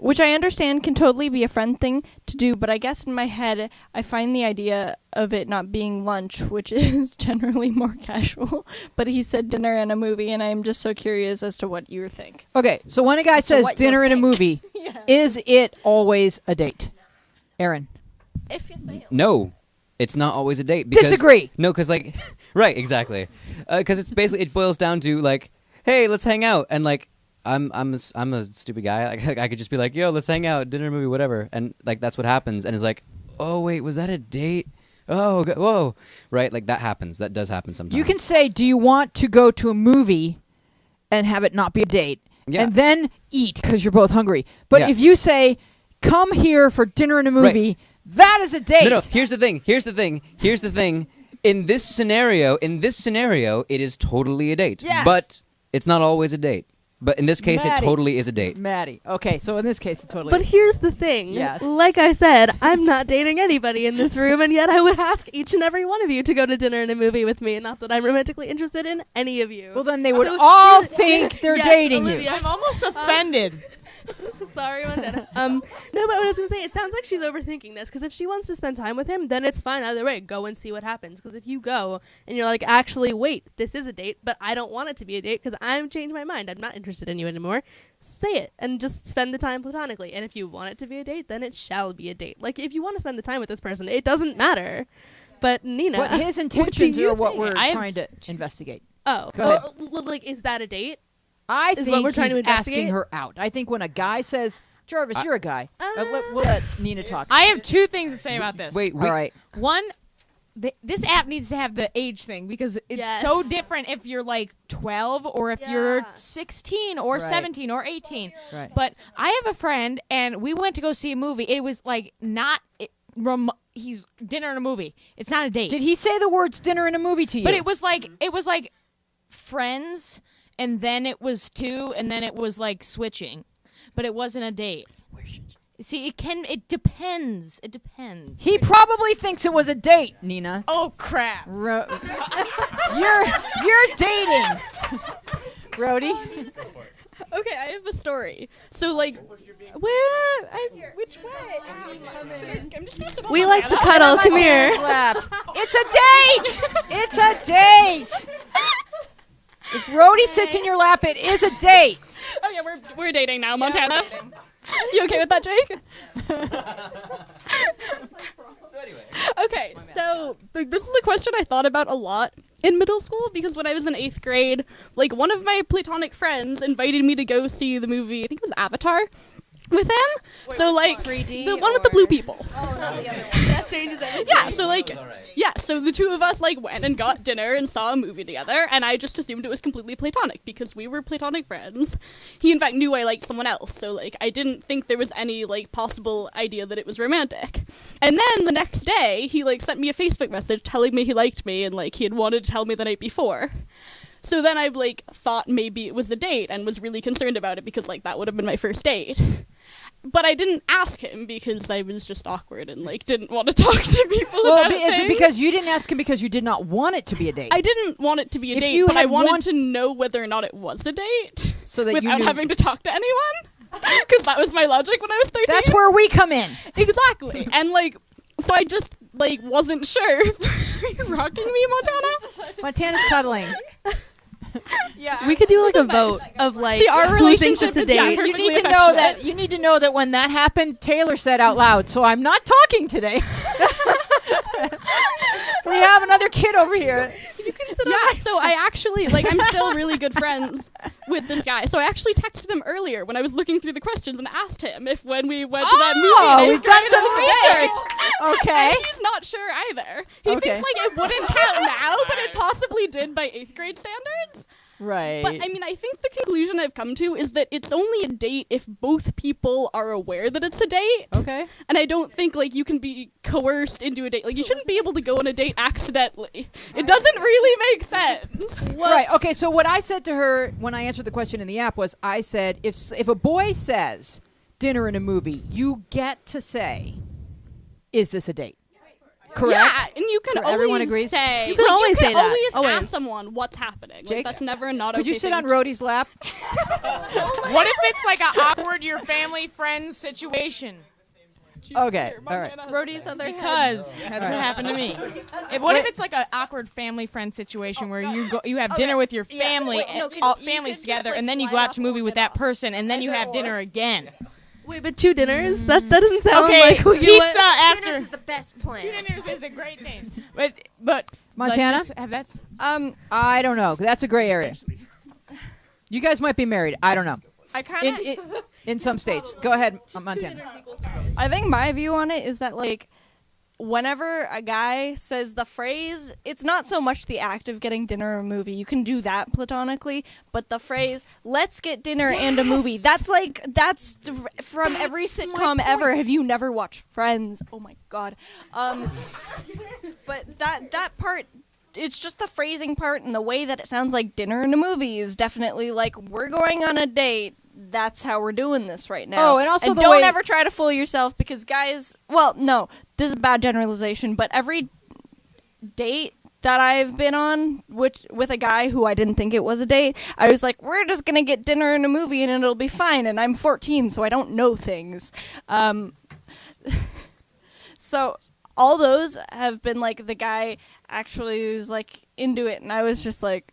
which I understand can totally be a friend thing to do, but I guess in my head, I find the idea of it not being lunch, which is generally more casual. But he said dinner and a movie, and I'm just so curious as to what you think. Okay, so when a guy says what dinner you'll and a movie, is it always a date? Aaron. If you say it. No, it's not always a date. Because, Disagree. No, because like, right, exactly. Because it's basically it boils down to like, hey, let's hang out, and like, I'm a stupid guy. Like, I could just be like, yo, let's hang out, dinner, movie, whatever, and like that's what happens. And it's like, oh wait, was that a date? Oh, whoa, right? Like that happens. That does happen sometimes. You can say, do you want to go to a movie and have it not be a date? Yeah. And then eat because you're both hungry. But Yeah. if you say, come here for dinner and a movie, that is a date. No. Here's the thing. In this scenario, it is totally a date. Yes. But it's not always a date. But in this case, Maddie. it totally is a date. Maddie. Okay, so in this case, it totally But is. here's the thing. Yes. Like I said, I'm not dating anybody in this room, and yet I would ask each and every one of you to go to dinner and a movie with me. Not that I'm romantically interested in any of you. Well, then they would So all here's- think they're Yes, dating Olivia. you. I'm almost offended. Sorry, Montana. No, but what I was gonna say, it sounds like she's overthinking this. Because if she wants to spend time with him, then it's fine either way. Go and see what happens. Because if you go and you're like, actually, wait, this is a date, but I don't want it to be a date because I've changed my mind. I'm not interested in you anymore. Say it and just spend the time platonically. And if you want it to be a date, then it shall be a date. Like if you want to spend the time with this person, it doesn't matter. But Nina, What his what intentions do you are what think? we're I have- trying to investigate. Oh, Go ahead. like is that a date? I Is think what we're trying he's to investigate? asking her out. I think when a guy says, Jarvis, you're a guy. We'll let Nina talk. I have two things to say about this. Wait, All right. One, this app needs to have the age thing because it's Yes. so different if you're like 12 or if you're Yeah. 16 or Right. 17 or 18. Right. But I have a friend and we went to go see a movie. It was like not he's dinner and a movie. It's not a date. Did he say the words dinner and a movie to you? But it was like friends and then it was two and then it was like switching. But it wasn't a date. See, it depends. It depends. He probably thinks it was a date, Nina. Oh crap. You're dating. Rhodey. Okay, I have a story. So, like, which way? I'm just gonna sit on We my like to lap. cuddle. Come here. It's a date. It's a date. If Rhodey sits in your lap, it is a date. Oh yeah, we're dating now, Montana. You okay with that, Jake? So anyway. Okay, so this is a question I thought about a lot in middle school because when I was in 8th grade, like one of my platonic friends invited me to go see the movie, I think it was Avatar, with him. So like the one with the blue people. Oh, not the other one. That changes everything. Yeah, so like yeah, so the two of us like went and got dinner and saw a movie together, and I just assumed it was completely platonic because we were platonic friends. He in fact knew I liked someone else, so like I didn't think there was any like possible idea that it was romantic. And then the next day, he like sent me a Facebook message telling me he liked me and like he had wanted to tell me the night before. So then I like thought maybe it was a date and was really concerned about it because like that would have been my first date. But I didn't ask him because I was just awkward and like didn't want to talk to people Well, about is it things. because you didn't ask him because you did not want it to be a date? I didn't want it to be a If date, you but I had wanted to know whether or not it was a date so that you without knew. having to talk to anyone. Because that was my logic when I was 13. That's where we come in. Exactly. And, like, so I just, like, wasn't sure. Are you rocking me, Montana? Montana's cuddling. Yeah. We could do like a vote of like See, our who thinks relationship it's a is date. You perfectly need to know affectionate. that. You need to know that when that happened, Taylor said out loud, "So I'm not talking today." We have another kid over here. Yeah, so I actually, like, I'm still really good friends with this guy. So I actually texted him earlier when I was looking through the questions and asked him if when we went to that movie. Oh, in we've eighth done grade, some it was a date. research. Okay. And he's not sure either. He Okay. thinks, like, it wouldn't count now, but it possibly did by 8th grade standards. Right. But, I mean, I think the conclusion I've come to is that it's only a date if both people are aware that it's a date. Okay. And I don't think, like, you can be coerced into a date. Like, you shouldn't be able to go on a date accidentally. It doesn't really make sense. Right. Okay. So what I said to her when I answered the question in the app was, I said, if a boy says dinner and a movie, you get to say, "Is this a date?" Correct. Yeah, and you can always Everyone agrees? say. You can like, always you can say that. always Always. ask someone what's happening. Jake, Like, that's never not Could okay you sit thing on to- Rhodey's lap? What if it's like an awkward your family friends situation? Okay. All right. Rhodey's other Because that's what happened to me. What if it's like an awkward family friend situation where you have dinner with your family, all families together, and then you go out to a movie with that person, and then you have dinner again? Wait, but 2 dinners? That doesn't sound Okay, like we pizza let- after. Dinners is the best plan. Dinners is a great thing, but Montana? let's just have that. I don't know. That's a gray area. You guys might be married. I don't know. I kind of. In some states. Go ahead, Montana. I think my view on it is that, like, whenever a guy says the phrase, it's not so much the act of getting dinner or a movie. You can do that platonically, but the phrase, "let's get dinner and a movie," that's from every sitcom ever. Have you never watched Friends? Oh my god. But that part, it's just the phrasing part and the way that it sounds like dinner and a movie is definitely like, we're going on a date. That's how we're doing this right now. Oh, and also the don't way- ever try to fool yourself, because guys, well, no, this is a bad generalization, but every date that I've been on with a guy who I didn't think it was a date, I was like, we're just gonna get dinner and a movie and it'll be fine, and I'm 14, so I don't know things. So all those have been like, the guy actually was like into it, and I was just like,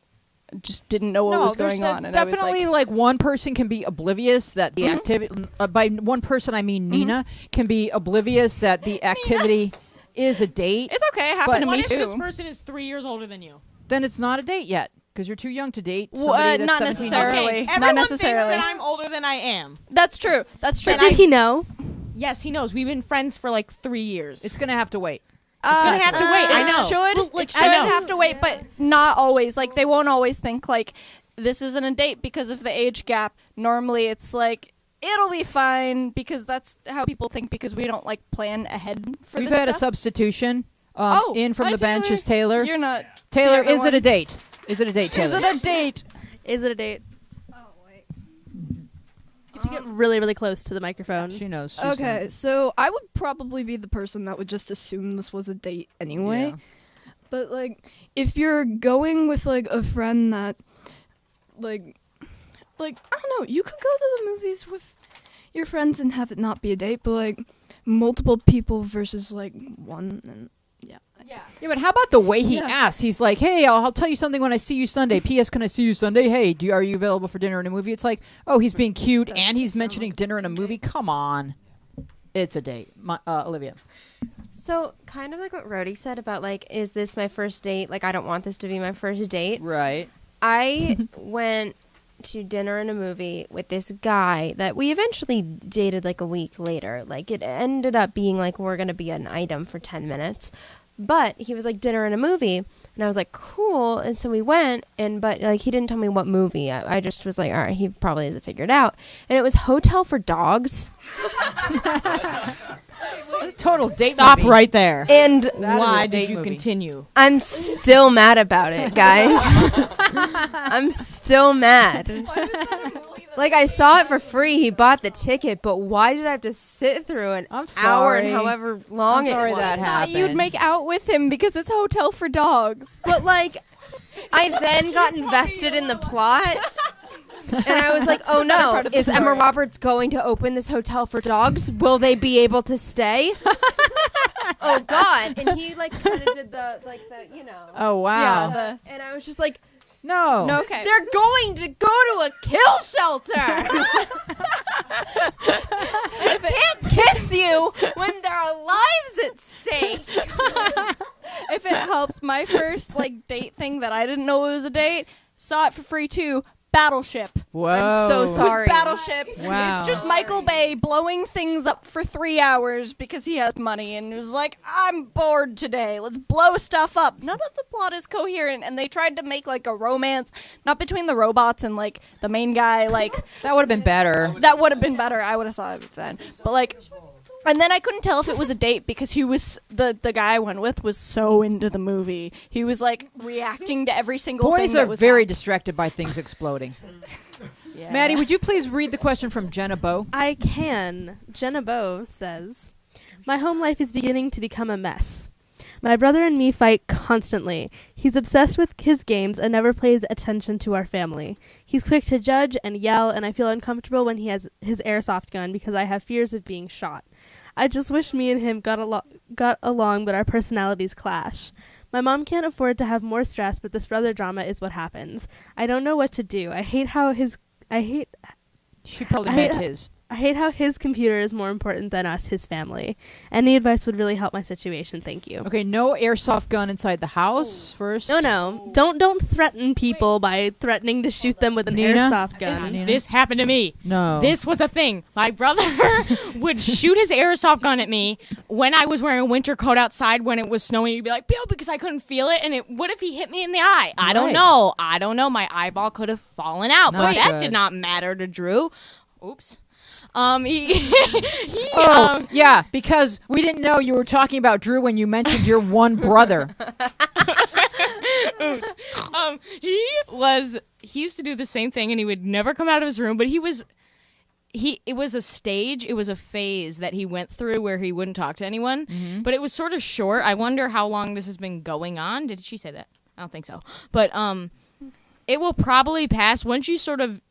just didn't know what was going on. And Definitely, I was like, one person can be oblivious that the activity. By one person, I mean Nina can be oblivious that the activity is a date. It's okay. It happened to What me if too. this person is 3 years older than you? Then it's not a date yet because you're too young to date somebody that's not 17 years necessarily. old. Okay, Not everyone necessarily. thinks that I'm older than I am. That's true. That's true. But did he know? Yes, he knows. We've been friends for like 3 years. It's gonna have to wait. It's gonna have to wait. I know. It should have to wait, but not always. Like, they won't always think like, this isn't a date because of the age gap. Normally, it's like, it'll be fine, because that's how people think, because we don't like plan ahead for We've this had a stuff. substitution. In from hi, the bench Taylor. is Taylor. You're not. Taylor, the other is it a one. date? Is it a date, Taylor? Is it a date? Is it a date? If you get really, really close to the microphone. She knows. She's Okay, so I would probably be the person that would just assume this was a date anyway. Yeah. But, like, if you're going with, like, a friend that, like, I don't know, you could go to the movies with your friends and have it not be a date, but, like, multiple people versus, like, one, and yeah. Yeah, but how about the way he Yeah. asked? He's like, "Hey, I'll tell you something when I see you Sunday. P.S. Can I see you Sunday? Hey, are you available for dinner and a movie?" It's like, oh, he's being cute and he's mentioning dinner and a movie. Come on, it's a date. Olivia. So, kind of like what Rhodey said about, like, is this my first date? Like, I don't want this to be my first date. Right. I went to dinner and a movie with this guy that we eventually dated, like, a week later. Like, it ended up being, like, we're going to be an item for 10 minutes. But he was like, dinner and a movie. And I was like, cool. And so we went, but like, he didn't tell me what movie. I just was like, all right, he probably has it figured out. And it was Hotel for Dogs. Total date Stop movie. right there. And That is why a date did you movie. continue? I'm still mad about it, guys. I'm still mad. Like, I saw it for free. He bought the ticket, but why did I have to sit through an hour sorry. and however long I'm sorry it was? that happened. You'd make out with him because it's Hotel for Dogs. But, like, I then got invested in the plot. And I was like, oh better no, part of the is Emma story. Roberts going to open this hotel for dogs? Will they be able to stay? Oh God. And he like kind of did the you know. Oh wow. Yeah, And I was just like, no. No, okay. they're going to go to a kill shelter. They can't kiss you when there are lives at stake. If it helps, my first like date thing that I didn't know it was a date, saw it for free too. Battleship. Whoa. I'm so It was sorry. Battleship. Wow. It's just Michael Bay blowing things up for 3 hours because he has money and was like, I'm bored today. Let's blow stuff up. None of the plot is coherent, and they tried to make like a romance, not between the robots and like the main guy. Like That would have been better. that would have been better. I would have saw it then. But like, and then I couldn't tell if it was a date because he was the guy I went with was so into the movie. He was like reacting to every single thing Boys that are was very happening. distracted by things exploding. Yeah. Maddie, would you please read the question from Jenna Bow? I can. Jenna Bow says, my home life is beginning to become a mess. My brother and me fight constantly. He's obsessed with his games and never pays attention to our family. He's quick to judge and yell, and I feel uncomfortable when he has his airsoft gun because I have fears of being shot. I just wish me and him got along, but our personalities clash. My mom can't afford to have more stress, but this brother drama is what happens. I don't know what to do. She probably I meant hate- his. I hate how his computer is more important than us, his family. Any advice would really help my situation. Thank you. Okay, no airsoft gun inside the house first. No. Don't threaten people by threatening to shoot them with an Nina? airsoft gun. Nina? This happened to me. No. This was a thing. My brother would shoot his airsoft gun at me when I was wearing a winter coat outside when it was snowing. He'd be like, "Bill," because I couldn't feel it. And what if he hit me in the eye? I don't Right. know. My eyeball could have fallen out, Not but that good. did not matter to Drew. Oops. Yeah, because we didn't know you were talking about Drew when you mentioned your one brother. Oops. He used to do the same thing, and he would never come out of his room, but it was a stage, it was a phase that he went through where he wouldn't talk to anyone, but it was sort of short. I wonder how long this has been going on. Did she say that? I don't think so. But it will probably pass once you sort of,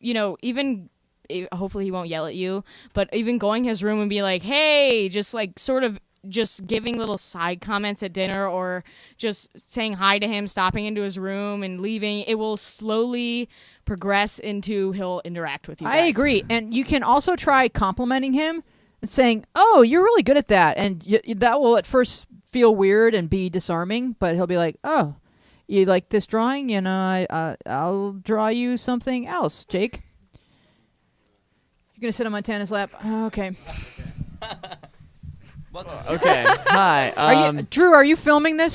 hopefully he won't yell at you, but even going his room and be like, hey, just like sort of just giving little side comments at dinner or just saying hi to him, stopping into his room and leaving, it will slowly progress into he'll interact with you I guys. agree. And you can also try complimenting him and saying, oh, you're really good at that. And that will at first feel weird and be disarming, but he'll be like, oh, you like this drawing? I'll draw you something else, Jake. You're going to sit on Montana's lap? Oh, okay. Okay. Hi. Drew, are you filming this?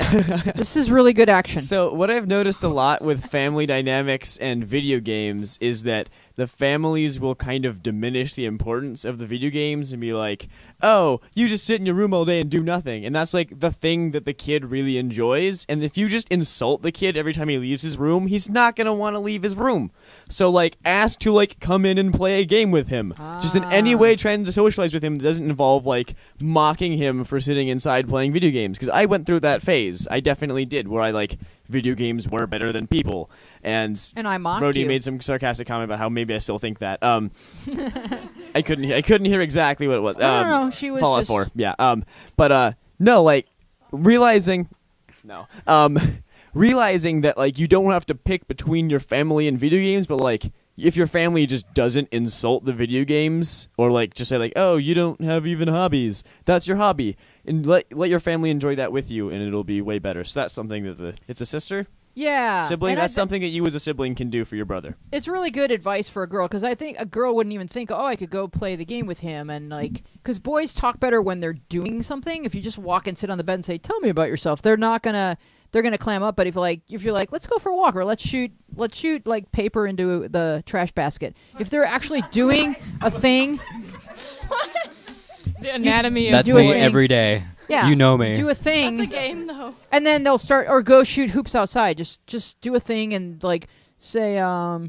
This is really good action. So what I've noticed a lot with family dynamics and video games is that the families will kind of diminish the importance of the video games and be like, oh, you just sit in your room all day and do nothing. And that's like the thing that the kid really enjoys. And if you just insult the kid every time he leaves his room, he's not going to want to leave his room. So like ask to like come in and play a game with him. Just in any way trying to socialize with him that doesn't involve like mocking him for sitting inside playing video games. Because I went through that phase. I definitely did, where I like video games were better than people. And I mocked Brody you. made some sarcastic comment about how maybe I still think that. I couldn't hear exactly what it was. I don't know. She was Fallout just 4. Yeah. No, like realizing that like you don't have to pick between your family and video games, but like if your family just doesn't insult the video games or like just say like, oh, you don't have even hobbies, that's your hobby, and let your family enjoy that with you, and it'll be way better. So that's something that it's a sister. Yeah. Sibling, And that's something that you as a sibling can do for your brother. It's really good advice for a girl, because I think a girl wouldn't even think, oh, I could go play the game with him. And like, because boys talk better when they're doing something. If you just walk and sit on the bed and say, tell me about yourself, they're gonna clam up. But if you're like, let's go for a walk, or let's shoot like paper into the trash basket. If they're actually doing a thing. The anatomy of That's do a me thing. every day. Yeah. You know me. Do a thing. That's a game, though. And then they'll start, or go shoot hoops outside. Just do a thing and like say, tell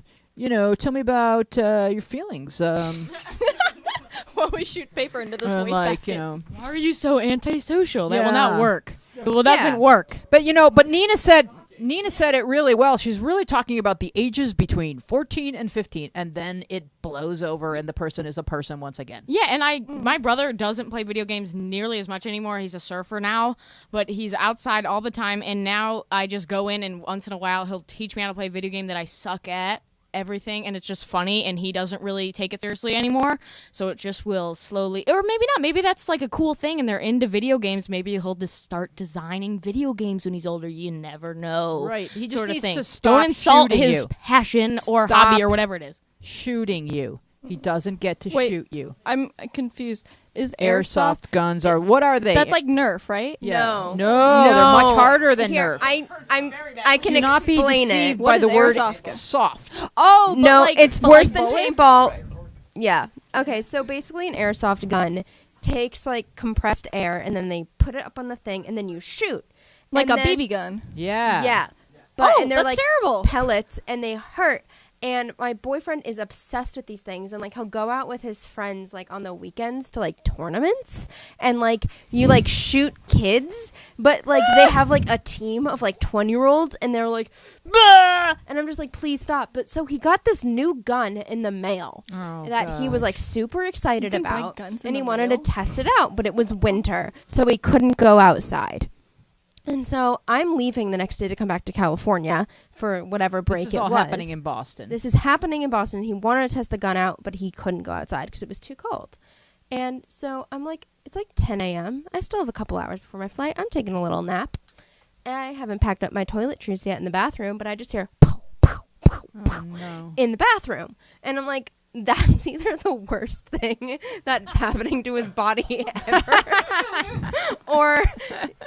me about your feelings. While we shoot paper into this and wastebasket. like, Why are you so antisocial? That will Yeah. not work. It doesn't Yeah. work. But Nina said Nina said it really well. She's really talking about the ages between 14 and 15, and then it blows over, and the person is a person once again. Yeah, and my brother doesn't play video games nearly as much anymore. He's a surfer now, but he's outside all the time, and now I just go in, and once in a while he'll teach me how to play a video game that I suck at everything, and it's just funny, and he doesn't really take it seriously anymore, so it just will slowly, or maybe not, maybe that's like a cool thing and they're into video games. Maybe he'll just start designing video games when he's older. You never know. Right, he just sort of needs thing. to stop Don't insult shooting his you. passion or Stop hobby or whatever it is. shooting you. He doesn't get to Wait, shoot you. I'm confused. Is Airsoft guns are, what are they? That's like Nerf, right? Yeah. No, they're much harder than Here, Nerf. I can Do not be explain deceived it. by the word airsoft gun? soft. Oh, No, like, it's but worse like than bullets? paintball. Yeah. Okay, so basically an airsoft gun takes like compressed air and then they put it up on the thing and then you shoot. Like And a then- BB gun. Yeah. Yeah. But Oh, and they're that's like terrible. pellets and they hurt. And my boyfriend is obsessed with these things and like he'll go out with his friends like on the weekends to like tournaments and like you like shoot kids, but like they have like a team of like 20-year-olds and they're like bah! And I'm just like please stop. But so he got this new gun in the mail that he was like super excited You can buy about guns in and he the wanted mail? to test it out, but it was winter, so he couldn't go outside. And so I'm leaving the next day to come back to California for whatever break This is it all was. happening in Boston. This is happening in Boston. He wanted to test the gun out, but he couldn't go outside because it was too cold. And so I'm like, it's like 10 a.m. I still have a couple hours before my flight. I'm taking a little nap. I haven't packed up my toiletries yet in the bathroom, but I just hear no. in the bathroom. And I'm like, that's either the worst thing that's happening to his body ever, or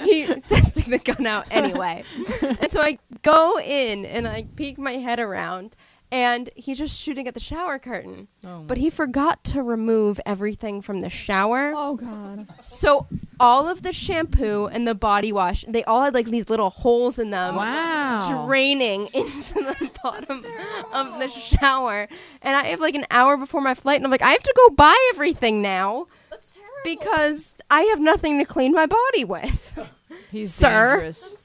he's testing the gun out anyway. And so I go in and I peek my head around, and he's just shooting at the shower curtain. But he forgot to remove everything from the shower. Oh, God. So all of the shampoo and the body wash, they all had like these little holes in them. Wow. Draining into the bottom of the shower. And I have like an hour before my flight, and I'm like, I have to go buy everything now. That's terrible. Because I have nothing to clean my body with. He's Sir. dangerous.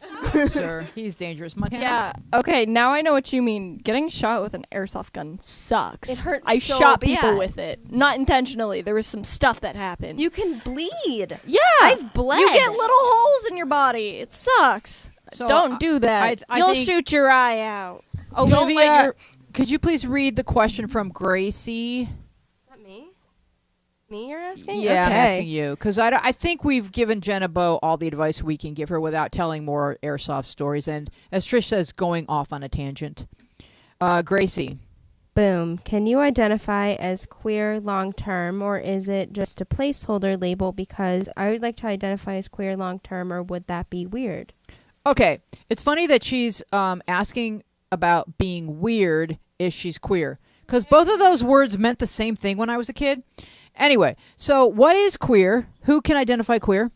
Sir, he's dangerous. Montana? Yeah. Okay, now I know what you mean. Getting shot with an airsoft gun sucks. It hurts I so shot people bad. with it. Not intentionally. There was some stuff that happened. You can bleed. Yeah. I've bled. You get little holes in your body. It sucks. So, Don't do that. I You'll think- shoot your eye out. Olivia, could you please read the question from Gracie? Is that me? Me you're asking? Yeah, I'm Okay. asking you because I think we've given Jenna Bow all the advice we can give her without telling more airsoft stories. And as Trish says, going off on a tangent. Gracie. Boom. Can you identify as queer long term, or is it just a placeholder label? Because I would like to identify as queer long term, or would that be weird? Okay, it's funny that she's asking about being weird if she's queer, because both of those words meant the same thing when I was a kid. Anyway, so what is queer? Who can identify queer?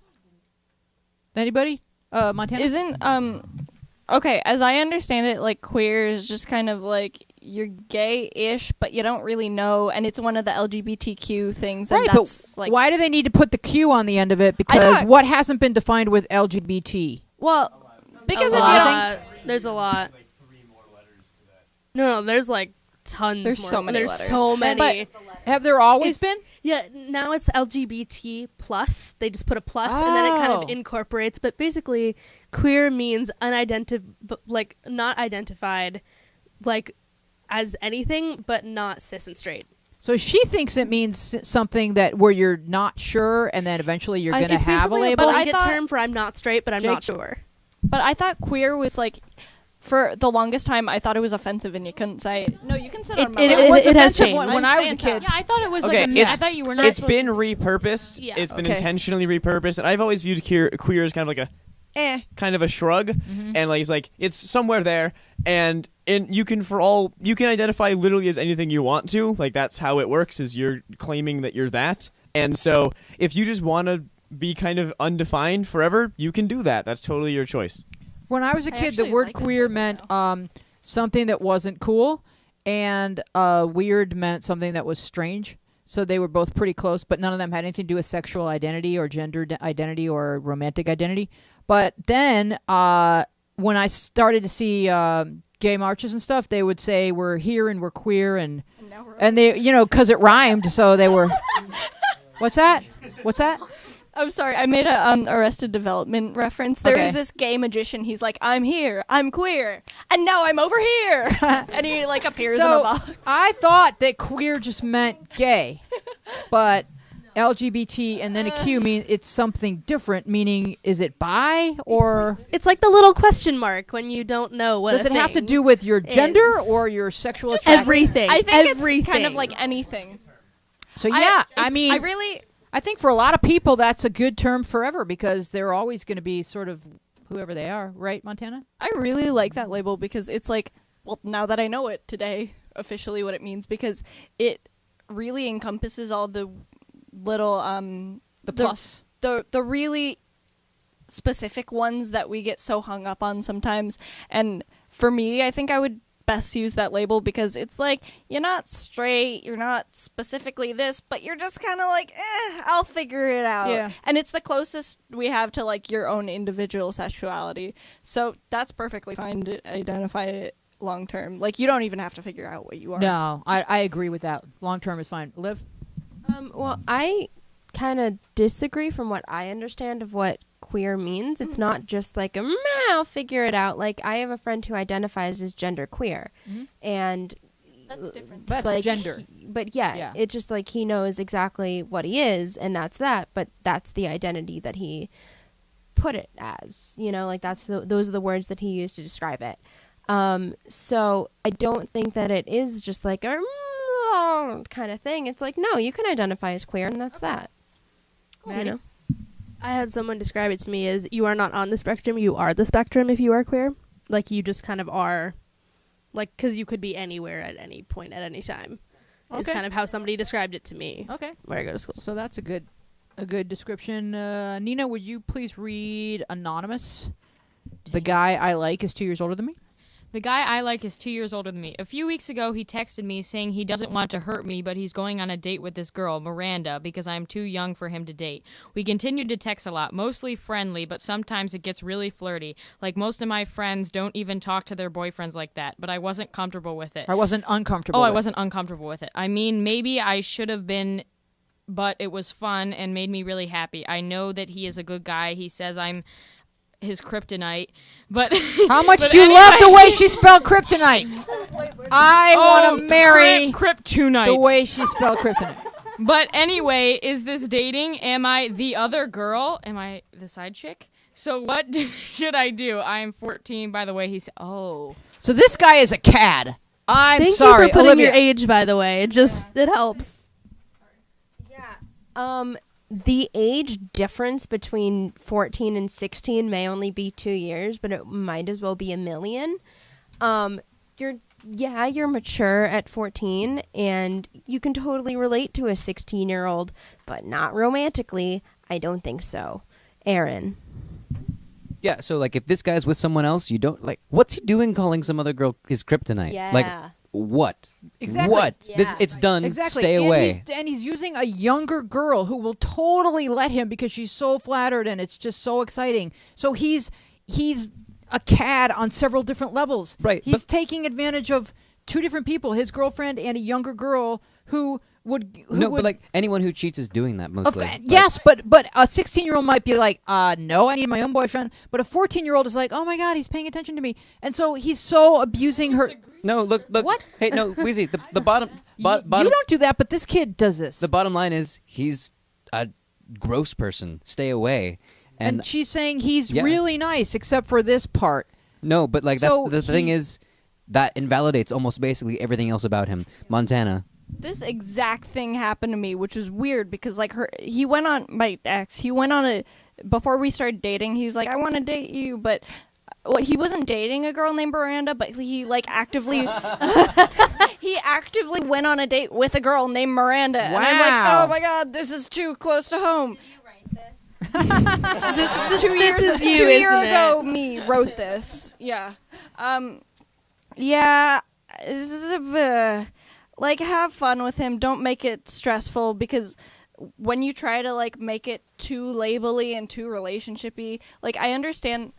Anybody? Montana? Isn't okay, as I understand it, like queer is just kind of like you're gay-ish, but you don't really know, and it's one of the LGBTQ things. And Right, that's but like why do they need to put the Q on the end of it? Because thought- what hasn't been defined with LGBT? well, because a if you lot. don't, There's a lot. No, there's like tons There's more. so many There's letters. so many. Have there always It's- been? Yeah, now it's LGBT plus. They just put a plus and then it kind Oh. of incorporates. But basically, queer means like not identified, like as anything, but not cis and straight. So she thinks it means something that where you're not sure, and then eventually you're going to it's have a basically- label. but I Blanket thought- term for I'm not straight, but I'm not Jake- sure. but I thought queer was like. For the longest time, I thought it was offensive, and you couldn't say it. No, you can say it on my It was it has offensive changed. when I was a kid. Yeah, I thought it was Okay, like a, it's- I thought you were not It's supposed been to- repurposed. Yeah. It's been Okay. intentionally repurposed, and I've always viewed queer as kind of like a kind of a shrug, and like it's somewhere there, and you can identify literally as anything you want to. Like that's how it works. Is you're claiming that you're that, and so if you just want to be kind of undefined forever, you can do that. That's totally your choice. When I was a I kid, the actually word like this queer word meant now. something that wasn't cool, and weird meant something that was strange. So they were both pretty close, but none of them had anything to do with sexual identity or gender identity or romantic identity. But then when I started to see gay marches and stuff, they would say we're here and we're queer and they, because it rhymed, so they were. What's that? I'm sorry, I made a Arrested Development reference. There's this gay magician. He's like, I'm here, I'm queer, and now I'm over here, and he like appears in a box. I thought that queer just meant gay, but LGBT and then a Q mean it's something different. Meaning, is it bi or? It's like the little question mark when you don't know what. Does it have to do with your gender or your sexual attraction? Everything? I think everything. It's kind of like anything. So I think for a lot of people that's a good term forever because they're always going to be sort of whoever they are, right, Montana? I really like that label because it's like, well, now that I know it today, officially what it means, because it really encompasses all the little the really specific ones that we get so hung up on sometimes. And for me, I think I would best use that label because it's like you're not straight, you're not specifically this, but you're just kind of like, I'll figure it out. Yeah. And it's the closest we have to like your own individual sexuality. So that's perfectly fine to identify it long term. Like you don't even have to figure out what you are. No, I agree with that. Long term is fine. Liv? Well, I kind of disagree from what I understand of what queer means. It's not just like I'll figure it out. Like I have a friend who identifies as gender queer, and that's different. That's like gender. But yeah, it's just like he knows exactly what he is, and that's that. But that's the identity that he put it as. Like those are the words that he used to describe it. So I don't think that it is just like a kind of thing. It's like no, you can identify as queer, and that's that. Maddie? I had someone describe it to me as you are not on the spectrum, you are the spectrum if you are queer. Like you just kind of are, like, because you could be anywhere at any point at any time. Okay. Is kind of how somebody described it to me. Okay. Where I go to school. So that's a good description. Nina, would you please read Anonymous? The guy I like is 2 years older than me. The guy I like is 2 years older than me. A few weeks ago, he texted me saying he doesn't want to hurt me, but he's going on a date with this girl, Miranda, because I'm too young for him to date. We continued to text a lot, mostly friendly, but sometimes it gets really flirty. Like most of my friends don't even talk to their boyfriends like that, but I wasn't comfortable with it. I wasn't uncomfortable. I wasn't uncomfortable with it. I mean, maybe I should have been, but it was fun and made me really happy. I know that he is a good guy. He says I'm his kryptonite, but how much do you love the way she spelled kryptonite? I want to marry kryptonite. The way she spelled kryptonite. But anyway, is this dating? Am I the other girl? Am I the side chick? So what should I do? I am 14, by the way. So this guy is a cad. I'm Thank sorry, you for putting Olivia. your age, by the way. It helps. Yeah. The age difference between 14 and 16 may only be 2 years, but it might as well be a million. You're mature at 14, and you can totally relate to a 16-year-old, but not romantically. I don't think so. Aaron. Yeah, so like if this guy's with someone else, you don't like. What's he doing calling some other girl his kryptonite? Yeah. Like what? Exactly. What? Yeah. It's done. Exactly. Stay away. And he's using a younger girl who will totally let him because she's so flattered and it's just so exciting. So he's a cad on several different levels. Right. He's taking advantage of two different people, his girlfriend and a younger girl who would but like anyone who cheats is doing that mostly. Yes, but a 16-year-old might be like, no, I need my own boyfriend. But a 14-year-old is like, oh my God, he's paying attention to me, and so he's so abusing her. No, look. What? Hey, no, Wheezy. The bottom. You don't do that, but this kid does this. The bottom line is he's a gross person. Stay away. And she's saying he's Yeah. really nice, except for this part. No, but like So that's the thing is that invalidates almost basically everything else about him. Montana. This exact thing happened to me, which was weird because like he went on my ex. He went on before we started dating. He was like, "I want to date you," but he wasn't dating a girl named Miranda, but he like actively he actively went on a date with a girl named Miranda. Wow. And I'm like, "Oh my God, this is too close to home." Two years ago, me wrote this. Yeah. Yeah. This is like, have fun with him. Don't make it stressful because when you try to like make it too labely and too relationshipy, like I understand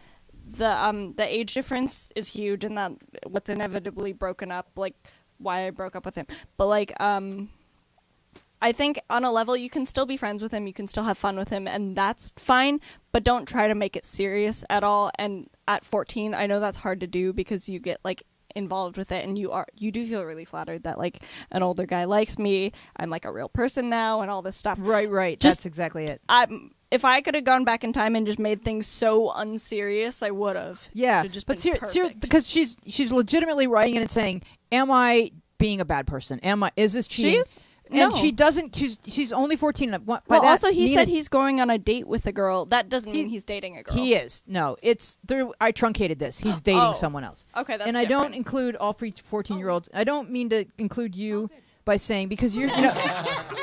the age difference is huge, and that what's inevitably broken up, like why I broke up with him. But like I think on a level you can still be friends with him, you can still have fun with him, and that's fine, but don't try to make it serious at all. And at 14, I know that's hard to do because you get like involved with it, and you do feel really flattered that like an older guy likes me, I'm like a real person now and all this stuff. Right. Just, that's exactly it. If I could have gone back in time and just made things so unserious, I would have. Yeah, but because she's legitimately writing it and saying, "Am I being a bad person? Is this cheating?" And No. she doesn't. She's only 14. Well, also he said he's going on a date with a girl. That doesn't mean he's dating a girl. He is. No, it's there. I truncated this. He's dating someone else. Okay, that's and I don't different. include all 14-year-olds. I don't mean to include you by saying because you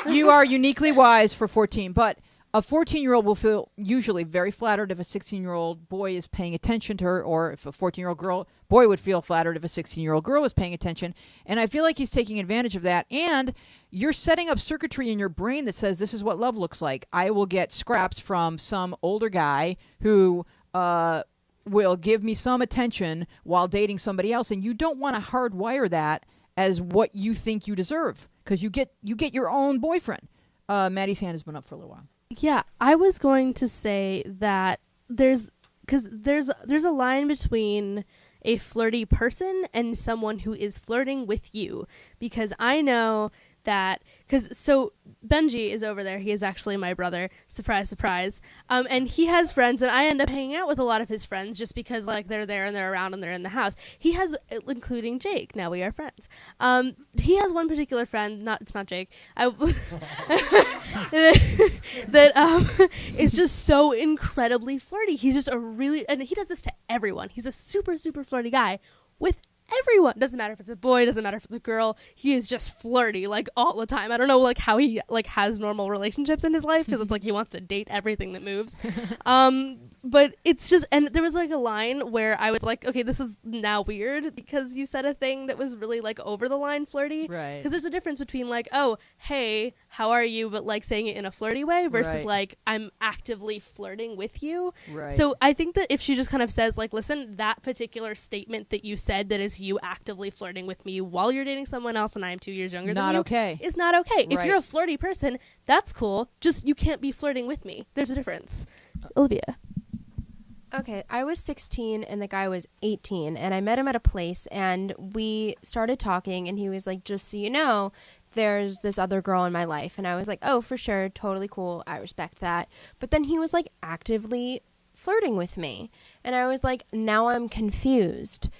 you are uniquely wise for 14, but a 14-year-old will feel usually very flattered if a 16-year-old boy is paying attention to her, or if a 14-year-old boy would feel flattered if a 16-year-old girl was paying attention. And I feel like he's taking advantage of that. And you're setting up circuitry in your brain that says this is what love looks like. I will get scraps from some older guy who will give me some attention while dating somebody else. And you don't want to hardwire that as what you think you deserve because you get your own boyfriend. Maddie's hand has been up for a little while. Yeah, I was going to say that there's a line between a flirty person and someone who is flirting with you, because I know that so Benji is over there. He is actually my brother. Surprise, surprise. And he has friends, and I end up hanging out with a lot of his friends just because like they're there and they're around and they're in the house. He has, including Jake. Now we are friends. He has one particular friend. It's not Jake. That is just so incredibly flirty. He's just and he does this to everyone. He's a super, super flirty guy with everyone. Doesn't matter if it's a boy, doesn't matter if it's a girl. He is just flirty like all the time. I don't know like how he like has normal relationships in his life because it's like he wants to date everything that moves. But it's just, and there was like a line where I was like, okay, this is now weird because you said a thing that was really like over the line flirty. Right. Because there's a difference between like, oh, hey, how are you? But like saying it in a flirty way versus Right. like I'm actively flirting with you. Right. So I think that if she just kind of says like, listen, that particular statement that you said that is you actively flirting with me while you're dating someone else and I'm 2 years younger Not than you okay. is not okay. If Right. you're a flirty person, that's cool. Just you can't be flirting with me. There's a difference. Olivia. Okay, I was 16 and the guy was 18, and I met him at a place and we started talking, and he was like, just so you know, there's this other girl in my life. And I was like, oh, for sure, totally cool, I respect that. But then he was like actively flirting with me, and I was like, now I'm confused.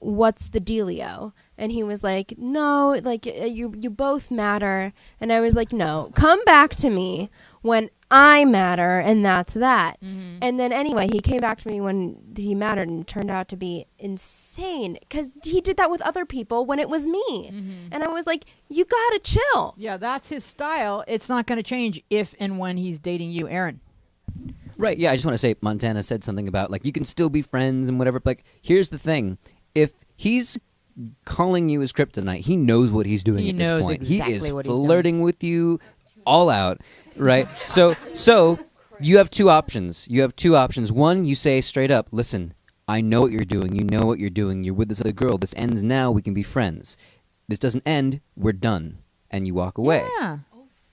What's the dealio? And he was like, no, like you both matter. And I was like, no, come back to me when I matter, and that's that. Mm-hmm. And then anyway, he came back to me when he mattered, and it turned out to be insane because he did that with other people when it was me. Mm-hmm. And I was like, you gotta chill. Yeah, that's his style. It's not going to change if and when he's dating you, Aaron. Right, yeah, I just want to say Montana said something about, like, you can still be friends and whatever. But, like, here's the thing. If he's calling you his kryptonite, he knows what he's doing He at this knows point. exactly he is what he's doing. flirting with you all out, right? So you have two options. One, you say straight up, listen, I know what you're doing. You know what you're doing. You're with this other girl. This ends now. We can be friends. This doesn't end. We're done. And you walk away. Yeah.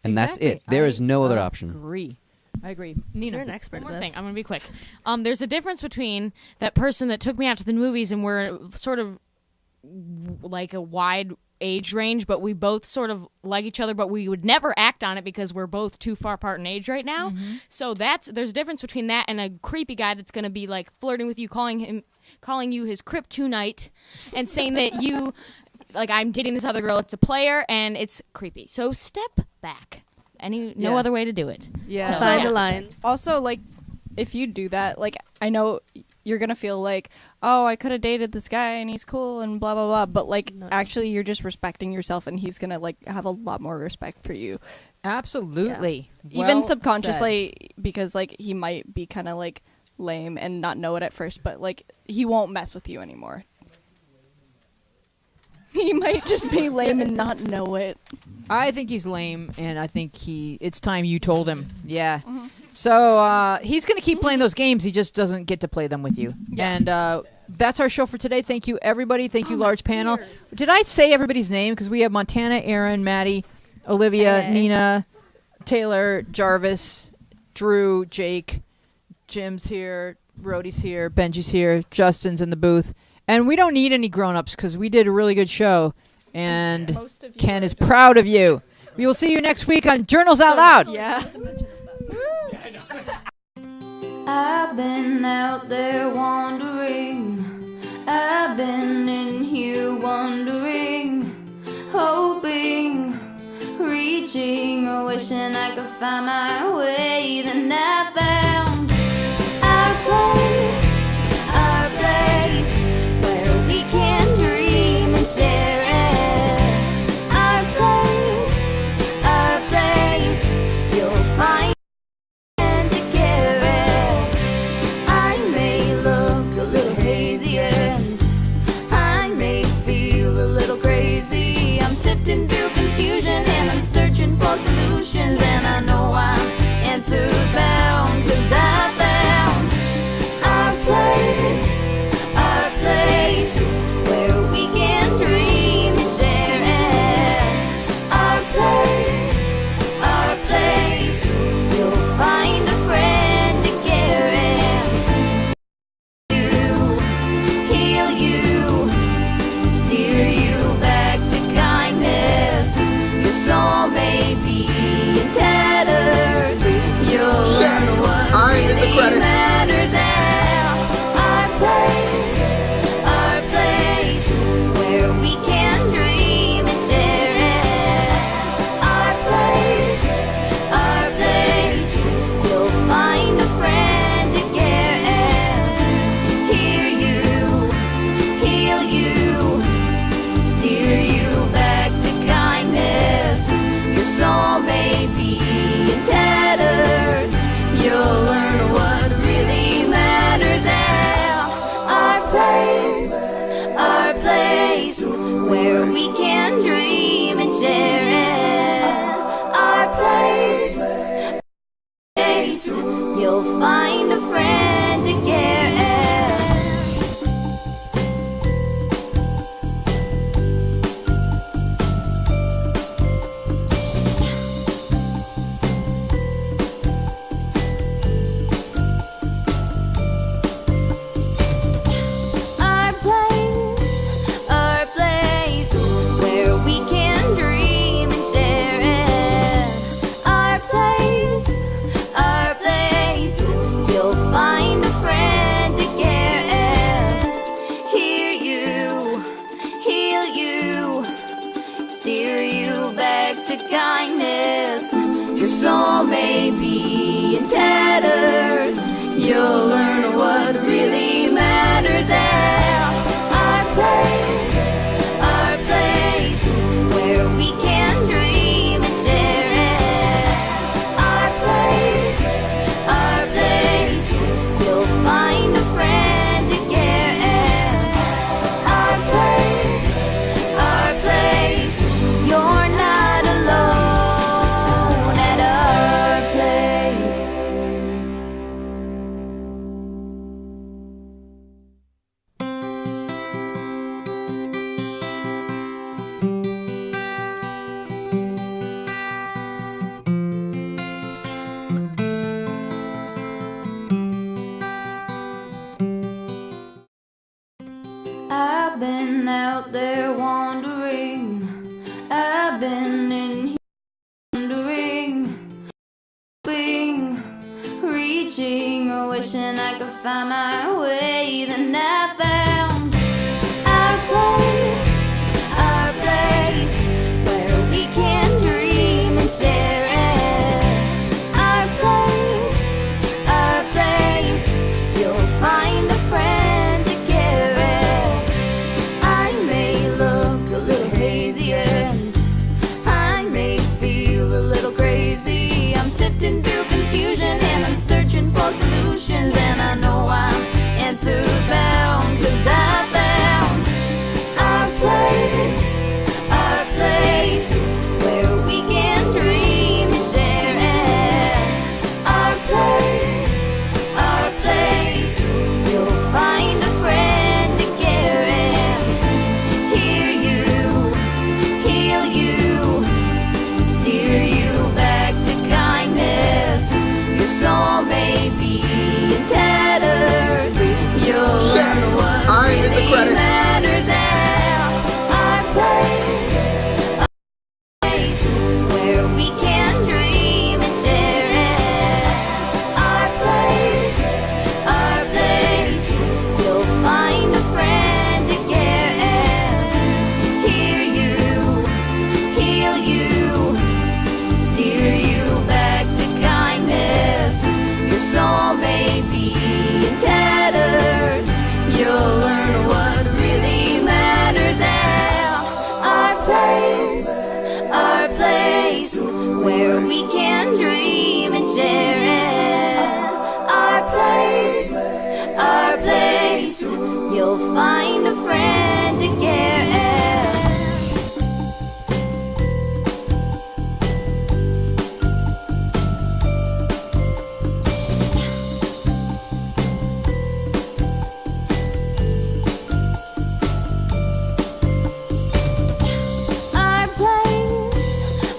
And that's Exactly. it. There is no other option. I agree. Nina. You're an expert One at more this. thing. I'm going to be quick. There's a difference between that person that took me out to the movies and we're sort of like a wide age range, but we both sort of like each other, but we would never act on it because we're both too far apart in age right now. Mm-hmm. So there's a difference between that and a creepy guy that's going to be like flirting with you, calling you his kryptonite and saying that you like I'm dating this other girl. It's a player and it's creepy. So step back. No Yeah. other way to do it. Yeah. So, Find yeah. the lines. Also, like, if you do that, like, I know you're gonna feel like, oh, I could have dated this guy and he's cool and blah blah blah. But like, actually, you're just respecting yourself, and he's gonna like have a lot more respect for you. Absolutely. Even Well subconsciously, because like he might be kind of like lame and not know it at first, but like he won't mess with you anymore. He might just be lame and not know it. I think he's lame, and I think it's time you told him. Yeah. Mm-hmm. So he's going to keep playing those games. He just doesn't get to play them with you. Yeah. And that's our show for today. Thank you, everybody. Thank you, large panel. Did I say everybody's name? Because we have Montana, Aaron, Maddie, Olivia, Nina, Taylor, Jarvis, Drew, Jake, Jim's here, Rhodey's here, Benji's here, Justin's in the booth. And we don't need any grown-ups because we did a really good show. And Ken is proud of you. We will see you next week on Journals Out Loud. Yeah. I've been out there wandering. I've been in here wondering, hoping, reaching, or wishing I could find my way. Then I found our place, where we can dream and share it. Our place, you'll find. Sifting through confusion and I'm searching for solutions, and I know I'm answer bound, 'cause I found our place, where we can dream and share it. Our place, you'll find a friend to care it. Heal you, steer you back to kindness. Your soul may be in tatters. You'll learn what really matters. Our place, where we can dream and share it. Our place, you'll find a friend to care it. Hear you, heal you, steer you back to kindness. Your soul may be in tatters. You'll learn what really matters. Our place, where we can dream and share it. Our place, you'll find a friend to care it. Our place, where we can dream and share it. Our place, you'll find a friend to care it. Hear you, heal you, steer you back to kindness. Your soul may be in tatters. You'll learn what really matters. Our place, where we can dream and share it. Our place, you'll find a friend to care it. Our place, you're not alone at our place. I've been out there wandering. I've been in here wondering, hoping, reaching, or wishing I could find my way. Then I found our place, where we can dream and share it. Our place, you'll find a friend to care it. I may look a little hazy and I may feel a little crazy. I'm sifting through confusion and I'm searching for solutions, and I know I'm answer bound. our place. You'll find a friend to care.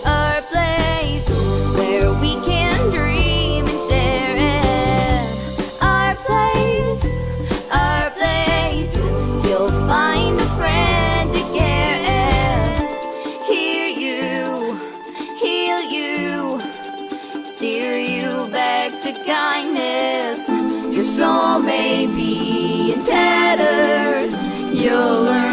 Our place, where we can dream and share it. Our place, you'll find a friend to care it. Hear you, heal you, steer you back to kindness. Your soul may be in tatters, you'll learn